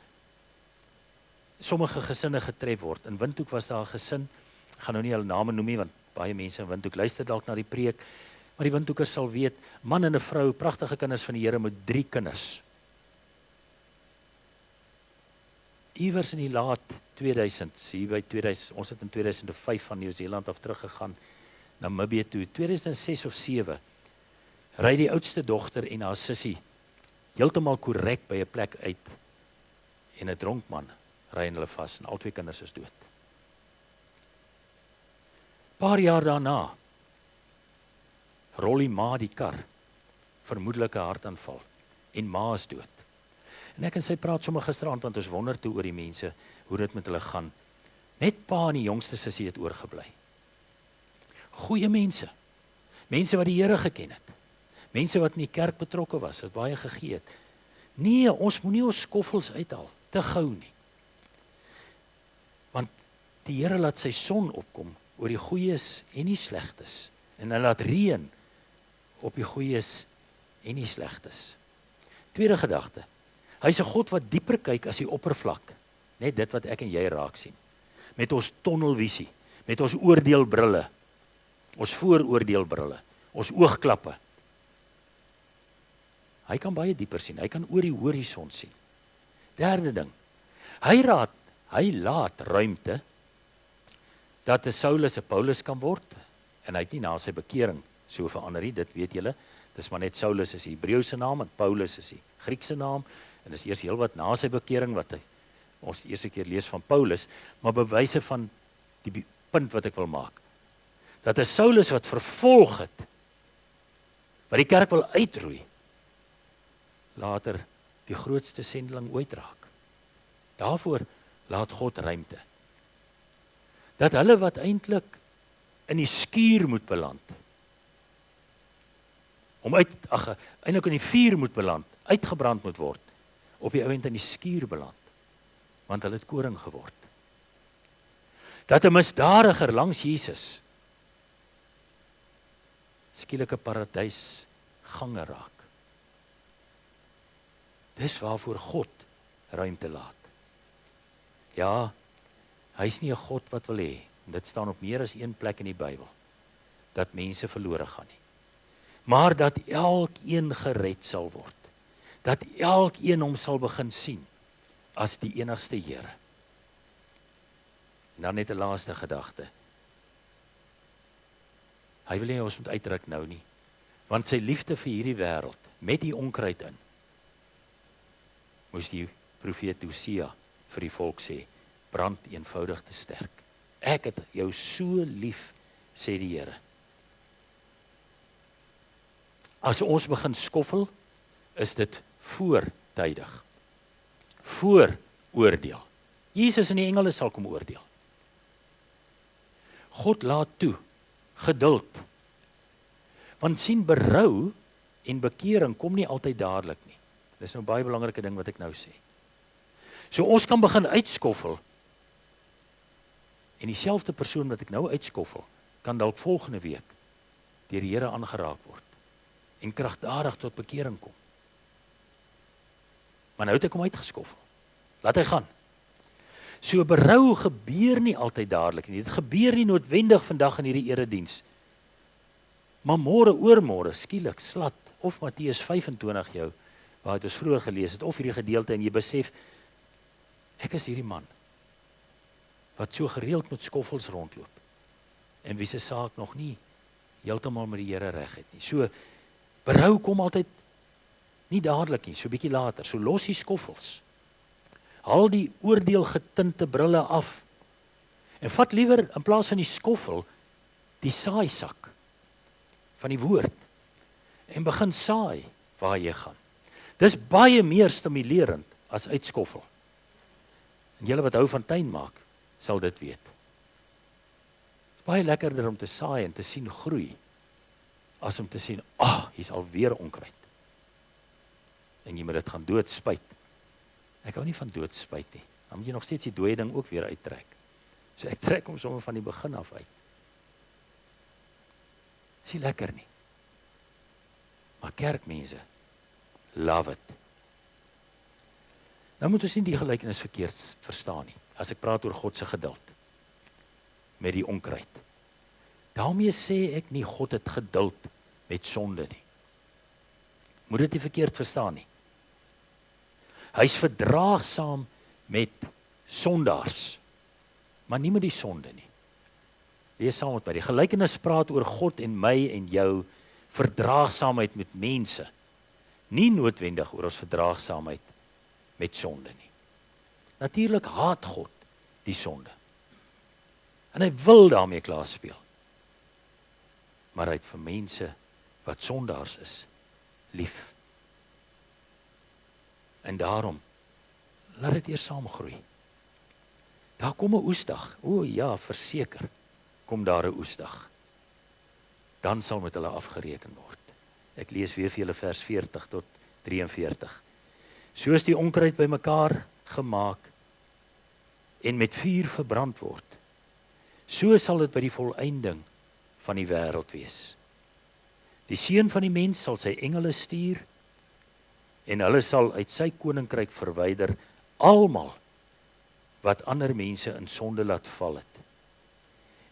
sommige gesinne getref word. In Windhoek was daar 'n gesin, ek gaan nou nie hulle name noem nie, want baie mense in Windhoek luister dalk na die preek, maar die Windhoekers sal weet, man en 'n vrou, pragtige kinders van die Here met 3 kinders. Iewers in die laat 2000s, hier by 2000, ons het in 2005 van Nieu-Seeland af teruggegaan, Namibië toe, 2006 of 7, ry die oudste dogter en haar sussie heeltemal korrek by 'n plek uit, en 'n dronk man ry hulle vas, en al 2 kinders is dood. Paar jaar daarna, rol die ma die kar, vermoedelike hartaanval, en ma is dood. En ek en sy praat sommer gisteraand, want ons wonder toe oor die mense, hoe dit met hulle gaan. Net pa en die jongste sussie het oorgebly. Goeie mense, mense wat die Here geken het, mense wat in die kerk betrokke was, wat baie gegee het. Nee, ons moenie ons skoffels uithaal, te gou nie. Want die Here laat sy son opkom oor die goeies en die slegtes, en hy laat reën op die goeies en die slegtes. Tweede gedagte, hy is 'n God wat dieper kyk as die oppervlak, net dit wat ek en jy raak sien. Met ons tonnelvisie, met ons oordeelbrille, ons vooroordeelbrille, ons oogklappe. Hy kan baie dieper sien, hy kan oor die horison sien. Derde ding, hy laat ruimte dat 'n Saulus 'n Paulus kan word, en hy het nie na sy bekering so verander nie, dit weet julle, dis maar net Saulus is die Hebreëse naam, en Paulus is die Griekse naam, en dis eers heelwat na sy bekering, wat ons die eerste keer lees van Paulus, maar bewyse van die punt wat ek wil maak, dat 'n Saulus wat vervolg het, wat die kerk wil uitroei, later die grootste sendeling ooit raak. Daarvoor laat God ruimte. Dat hulle wat eintlik in die skuur moet beland, om eintlik in die vuur moet beland, uitgebrand moet word, op die ouend in die skuur beland, want hulle het koring geword. Dat 'n misdadiger langs Jesus skielik 'n paradys gange raak. Dis waarvoor God ruimte laat. Ja, hy is nie 'n God wat wil hê, en dit staan op meer as een plek in die Bybel, dat mense verlore gaan nie. Maar dat elkeen gered sal word. Dat elkeen hom sal begin sien as die enigste Here. En dan net 'n laaste gedagte. Hy wil nie ons moet uitdruk nou nie, want sy liefde vir hierdie wêreld, met die onkruid in, moes die profeet Hosea vir die volk sê, brand eenvoudig te sterk. Ek het jou so lief, sê die Here. As ons begin skoffel, is dit voortydig. Voor oordeel. Jesus en die engele sal kom oordeel. God laat toe, geduld. Want sien, berou en bekering kom nie altyd dadelik nie. Dis nou baie belangrike ding wat ek nou sê. So ons kan begin uitskoffel, en dieselfde persoon wat ek nou uitskoffel, kan dalk volgende week deur die Here aangeraak word en kragtadig tot bekering kom. Maar nou het ek hom uitgeskoffel. Laat hy gaan. So berou gebeur nie altyd dadelik nie. Dit gebeur nie noodwendig vandag in hierdie erediens. Maar môre, oormôre, skielik slat of Matteus 25 jou, waar het ons vroeër gelees het, of hierdie gedeelte, en jy besef, ek is hierdie man wat so gereeld met skoffels rondloop en wie se saak nog nie heeltemal met die Here reg het nie. So berou kom altyd nie dadelik nie, so bietjie later. So los die skoffels. Haal die oordeelgetinte brille af en vat liewer in plaas van die skoffel die saaisak van die woord en begin saai waar jy gaan. Dis baie meer stimulerend as uitskoffel. En julle wat hou van tuin maak, sal dit weet. Dit is baie lekkerder om te saai en te sien groei, as om te sien, hier's alweer onkruid. En jy moet dit gaan doodspyt. Ek hou nie van doodspyt nie. Dan moet jy nog steeds die dooie ding ook weer uittrek. So ek trek hom sommer van die begin af uit. Is nie lekker nie. Maar kerkmense, love it. Nou moet ons nie die gelykenis verkeerd verstaan nie, as ek praat oor God se geduld met die onkruid. Daarmee sê ek nie God het geduld met sonde nie. Moet dit nie verkeerd verstaan nie. Hy is verdraagsaam met sondaars, maar nie met die sonde nie. Lees saam met my. Die gelykenis praat oor God en my en jou verdraagsaamheid met mense, nie noodwendig oor ons verdraagsaamheid met sonde nie. Natuurlik haat God die sonde. En hy wil daarmee klaar speel. Maar hy het vir mense wat sondaars is, lief. En daarom, laat dit eers saamgroei. Daar kom 'n oesdag. O ja, verseker, kom daar 'n oesdag. Dan sal met hulle afgereken word. Ek lees weer vir julle vers 40 tot 43. Soos die onkruid bymekaar gemaak en met vuur verbrand word, so sal dit by die volëinding van die wêreld wees. Die seun van die mens sal sy engele stuur en hulle sal uit sy koninkryk verwyder almal wat ander mense in sonde laat val het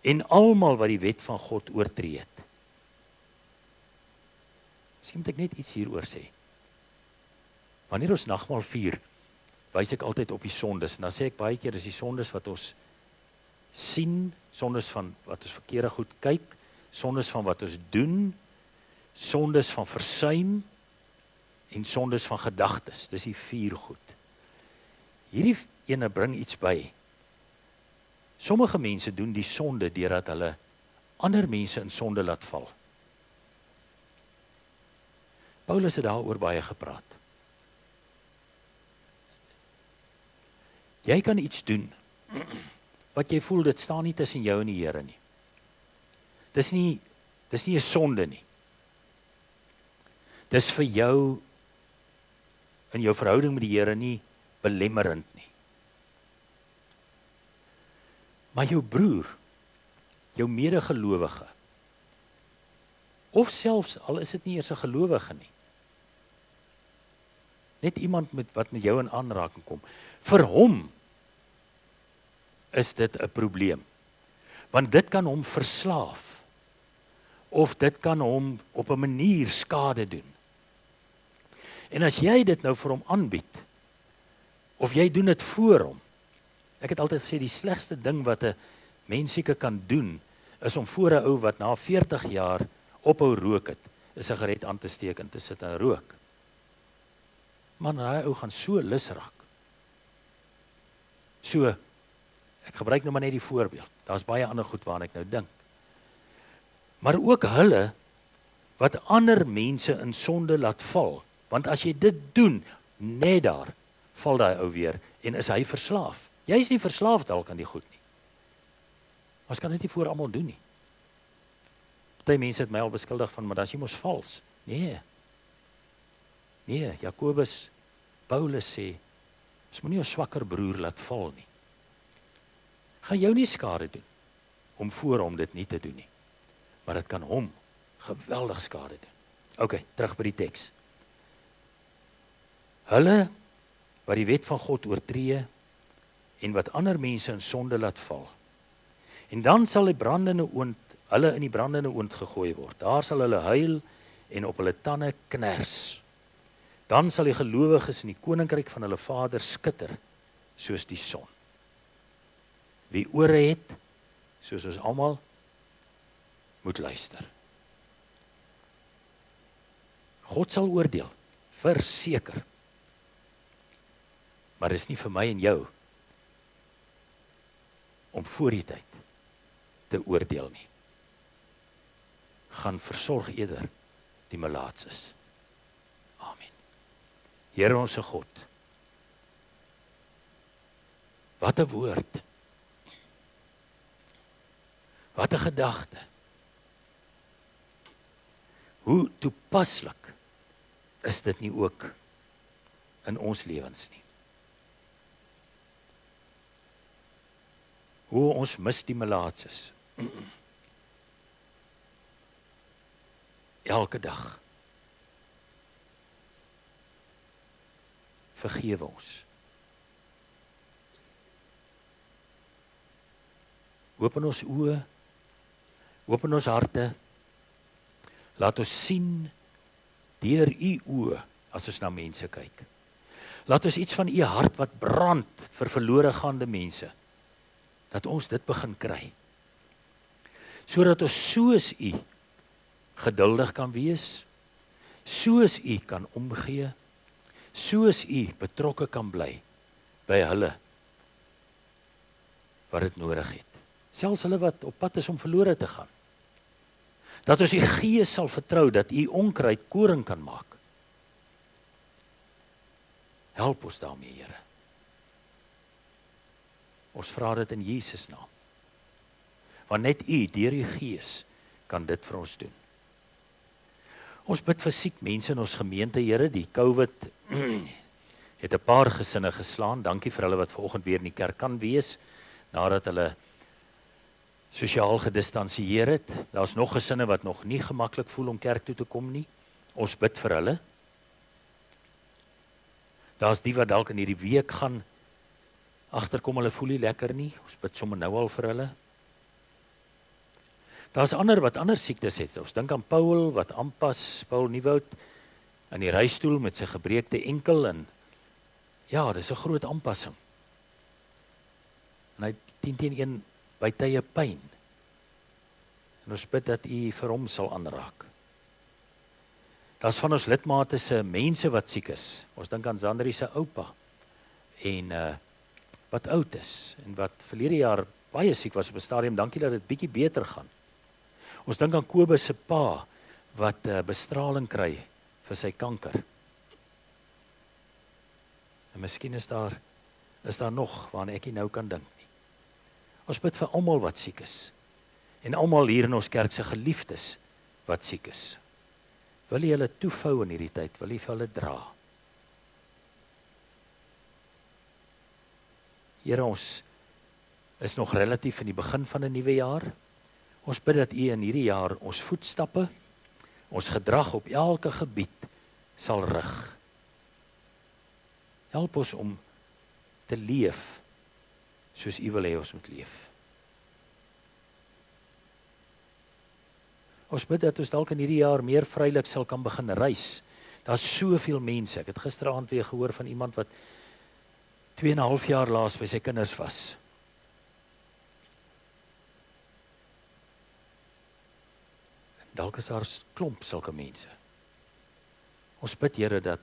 en almal wat die wet van God oortree het. Miskien moet ek net iets hieroor sê. Wanneer ons nagmaal vier, wys ek altyd op die sondes. En dan sê ek baie keer, dis die sondes wat ons sien, sondes van wat ons verkeerde goed kyk, sondes van wat ons doen, sondes van versuim en sondes van gedagtes. Dis die 4 goed. Hierdie ene bring iets by. Sommige mense doen die sonde deurdat hulle ander mense in sonde laat val. Paulus het daaroor baie gepraat. Jy kan iets doen wat jy voel dit staan nie tussen jou en die Here nie. Dis nie 'n sonde nie. dis vir jou in jou verhouding met die Here nie belemmerend nie. Maar jou broer, jou medegelowige, of selfs al is dit nie eers 'n gelowige nie, net iemand wat met jou in aanraking kom, vir hom is dit 'n probleem. Want dit kan hom verslaaf, of dit kan hom op 'n manier skade doen. En as jy dit nou vir hom aanbied, of jy doen dit voor hom, ek het altyd gesê, die slegste ding wat 'n mens seker kan doen, is om voor 'n ou wat na 40 jaar ophou rook het, 'n sigaret aan te steek en te sit en rook. Man, daai ou gaan so lus raak. So, ek gebruik nou maar net die voorbeeld. Daar's baie ander goed waaraan ek nou dink. Maar ook hulle wat ander mense in sonde laat val. Want as jy dit doen, net daar val daai ou weer en is hy verslaaf. Jy is nie verslaaf dalk aan die goed nie. Ons kan dit nie voor almal doen nie. Party mense het my al beskuldig van, maar dan is jy mos vals. Nee, Jakobus, Paulus sê, ons moenie ons swakker broer laat val nie. Gaan jou nie skade doen, om voor hom dit nie te doen nie. Maar dit kan hom geweldig skade doen. OK, terug by die teks. Hulle wat die wet van God oortree en wat ander mense in sonde laat val. En dan sal hulle in die brandende oond gegooi word. Daar sal hulle huil en op hulle tande kners. Dan sal die gelowiges in die koninkryk van hulle Vader skitter soos die son. Wie ore het, soos ons almal, moet luister. God sal oordeel, verseker. Maar dit is nie vir my en jou om voor die tyd te oordeel nie. Gaan versorg eerder die melaatses. Amen. Here ons God, wat 'n woord, wat 'n gedagte, hoe toepaslik is dit nie ook in ons lewens nie. Hoe ons mis die melaatses. Elke dag. Vergewe ons. Open ons oë, open ons harte. Laat ons sien deur u oë as ons na mense kyk. Laat ons iets van u hart wat brand vir verlore gaande mense, dat ons dit begin kry. Sodat ons soos u geduldig kan wees, soos u kan omgee, soos u betrokke kan bly by hulle wat dit nodig het. Selfs hulle wat op pad is om verlore te gaan. Dat ons die Gees sal vertrou dat u onkruid koring kan maak. Help ons daarmee, Here. Ons vra dit in Jesus naam. Want net u, deur u Gees, kan dit vir ons doen. Ons bid vir siek mense in ons gemeente, Here. Die COVID het 'n paar gesinne geslaan. Dankie vir hulle wat vanoggend weer in die kerk kan wees, nadat hulle sosiaal gedistansieer het. Daar's nog gesinne wat nog nie gemaklik voel om kerk toe te kom nie. Ons bid vir hulle. Daar's die wat dalk in hierdie week gaan agterkom, hulle voel nie lekker nie. Ons bid sommer nou al vir hulle. Daar's ander wat ander siektes het. Ons dink aan Paul wat aanpas, Paul Nieuwoud in die reistool met sy gebreekte enkel en ja, dis 'n groot aanpassing. En hy 10-1 by tye pyn. En ons bid dat u vir hom sal aanraak. Daar's van ons lidmate se mense wat siek is. Ons dink aan Zandri se oupa en wat oud is en wat verlede jaar baie siek was op 'n stadium. Dankie dat dit bietjie beter gaan. Ons dink aan Kobus se pa wat bestraling kry vir sy kanker. En miskien is daar nog waarna ek nie nou kan dink nie. Ons bid vir almal wat siek is en almal hier in ons kerk se geliefdes wat siek is. Wil jy hulle toevou in hierdie tyd? Wil jy vir hulle dra? Here, ons is nog relatief in die begin van 'n nuwe jaar. Ons bid dat U in hierdie jaar ons voetstappe, ons gedrag op elke gebied sal rig. Help ons om te leef soos U wil hê ons moet leef. Ons bid dat ons dalk in hierdie jaar meer vrylik sal kan begin reis. Daar's soveel mense. Ek het gisteraand weer gehoor van iemand wat 2,5 jaar laas by sy kinders was. En dalk is daar 'n klomp sulke mense. Ons bid, Here, dat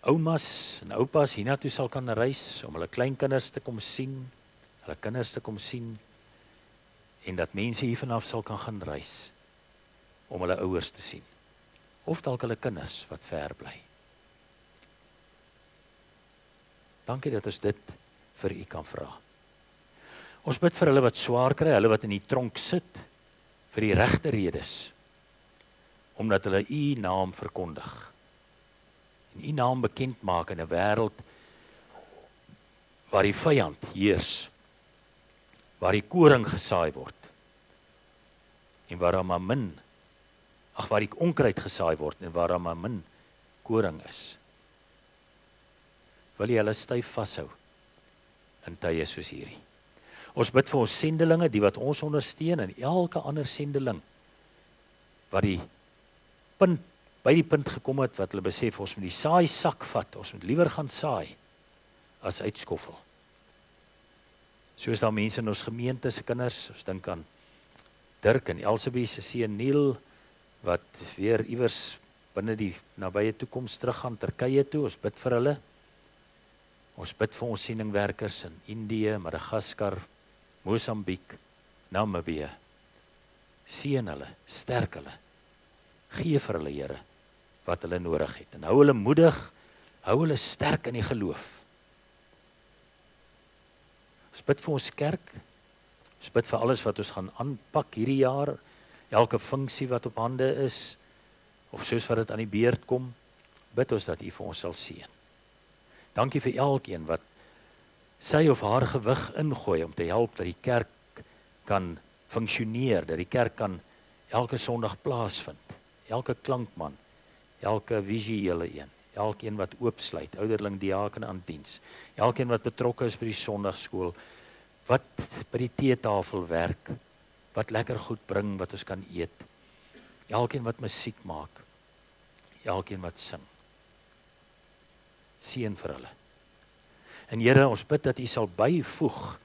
oumas en oupas hiernatoe sal kan reis om hulle kleinkinders te kom sien, hulle kinders te kom sien, en dat mense hier vanaf sal kan gaan reis om hulle ouers te sien. Of dalk hulle kinders wat ver bly. Dankie dat ons dit vir U kan vra. Ons bid vir hulle wat swaar kry, hulle wat in die tronk sit, vir die regte redes, omdat hulle U naam verkondig. En U naam bekend maak in 'n wêreld waar die vyand heers, waar die koring gesaai word, en waar die onkruid gesaai word, en waar daar maar min koring is. Wil jy hulle styf vashou in tye soos hierdie. Ons bid vir ons sendelinge, die wat ons ondersteun, en elke ander sendeling, wat by die punt gekom het, wat hulle besef, ons moet die saaisak vat, ons moet liewer gaan saai, as uitskoffel. Soos daar mense in ons gemeente se kinders, ons dink aan Dirk en Elsabie se seun Neil, wat weer iewers binne die nabye toekoms terug gaan Turkye toe, ons bid vir hulle. Ons bid vir ons sendingwerkers in Indië, Madagaskar, Mosambiek, Namibië. Seën hulle, sterk hulle, gee vir hulle, Here, wat hulle nodig het. En hou hulle moedig, hou hulle sterk in die geloof. Ons bid vir ons kerk, ons bid vir alles wat ons gaan aanpak hierdie jaar, elke funksie wat op hande is, of soos wat dit aan die beurt kom, bid ons dat U vir ons sal seën. Dankie vir elkeen wat sy of haar gewig ingooi om te help dat die kerk kan funksioneer, dat die kerk kan elke Sondag plaasvind, elke klankman, elke visuele een, elkeen wat oopsluit, ouderling, diaken aan diens, elkeen wat betrokke is by die Sondagskool, wat by die teetafel werk, wat lekker goed bring, wat ons kan eet, elkeen wat musiek maak, elkeen wat sing. Seën vir hulle. En Here, ons bid dat U sal byvoeg,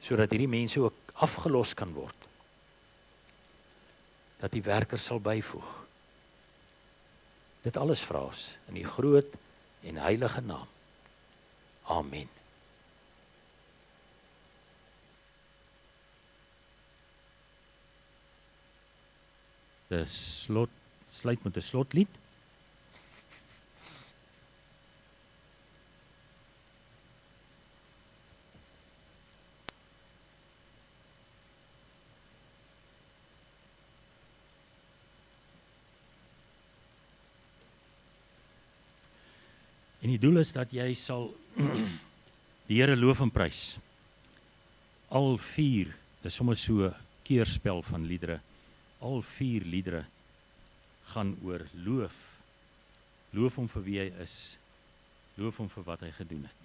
sodat hierdie mense ook afgelos kan word. Dat die werkers sal byvoeg. Dit alles vra ons in die groot en heilige naam. Amen. Sluit met 'n slotlied. En die doel is dat jy sal die Here loof en prys. Al 4, dis sommer so 'n keerspel van liedere. Al 4 liedere gaan oor loof. Loof hom vir wie hy is. Loof hom vir wat hy gedoen het.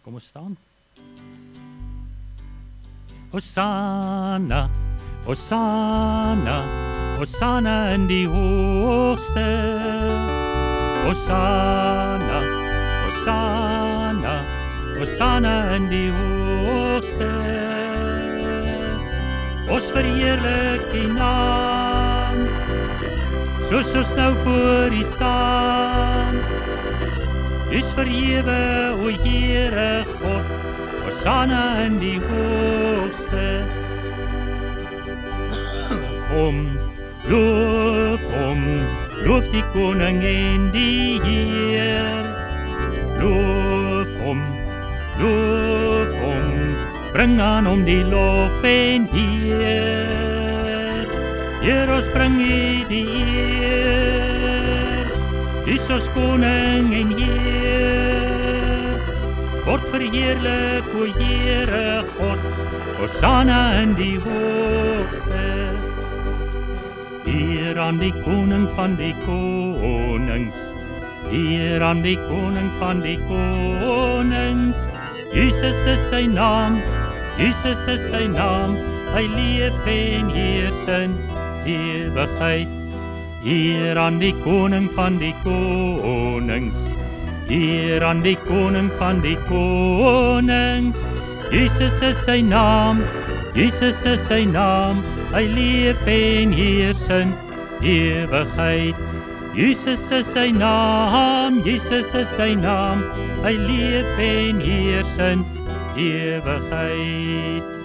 Kom ons staan. Hosanna, Hosanna, Hosanna in die hoogste. Hosanna, Hosanna, Hosanna in die hoogste. Ons verheerlik die naam, soos ons nou voor U staan. Dis verhewe, o Here God, Hosanna in die hoogste. Loof die koning en die Heer. Loof hom, bring aan hom die lof en eer. Heer, ons bring U die eer. U is ons koning en Heer. Word verheerlik, o Heere God, Hosanna in die hoogste. Eer aan die koning van die konings, eer aan die koning van die konings. Jesus is sy naam, Jesus is sy naam, hy leef en heers in ewigheid. Eer aan die koning van die konings, eer aan die koning van die konings. Jesus is sy naam, Jesus is sy naam, hy leef en heers in ewigheid. Jesus is sy naam, Jesus is sy naam, hy leef en heers in ewigheid.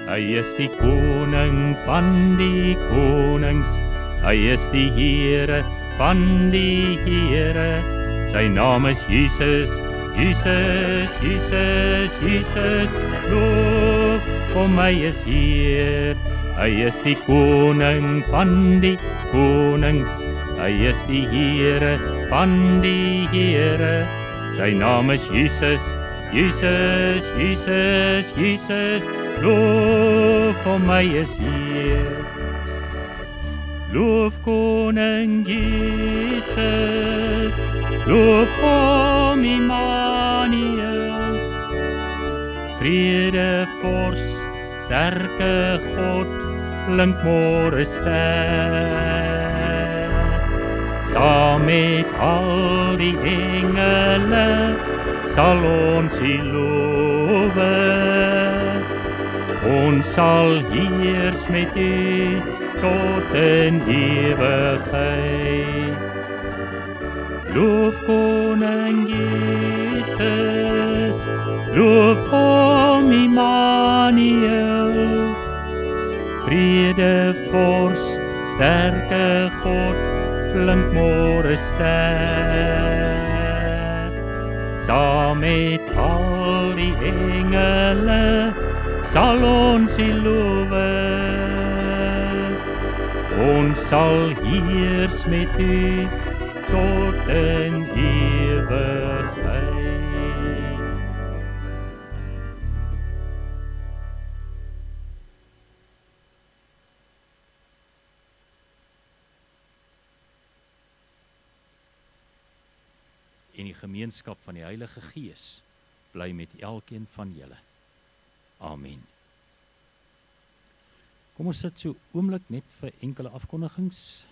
Hy is die koning van die konings, hy is die Here van die Here. Sy naam is Jesus, Jesus, Jesus, Jesus, loof hom, hy is Heer. Hy is die koning van die konings, hy is die Here van die Here. Sy naam is Jesus, Jesus, Jesus, Jesus, loof hom, hy is Heer. Loof koning Jesus, loof hom Immanuel. Vrede vors, sterke God, blink môre ster. Saam met al die engele sal ons U loof. Ons sal heers met U tot in ewigheid. Loof koning Jesus, loof hom Immanuel. Vrede vors, sterke God, blink môre ster. Saam met al die engele sal ons U loof. Ons sal heers met U tot in ewigheid. En die gemeenskap van die Heilige Gees bly met elkeen van julle. Amen. Kom ons sit so oomblik net vir enkele afkondigings.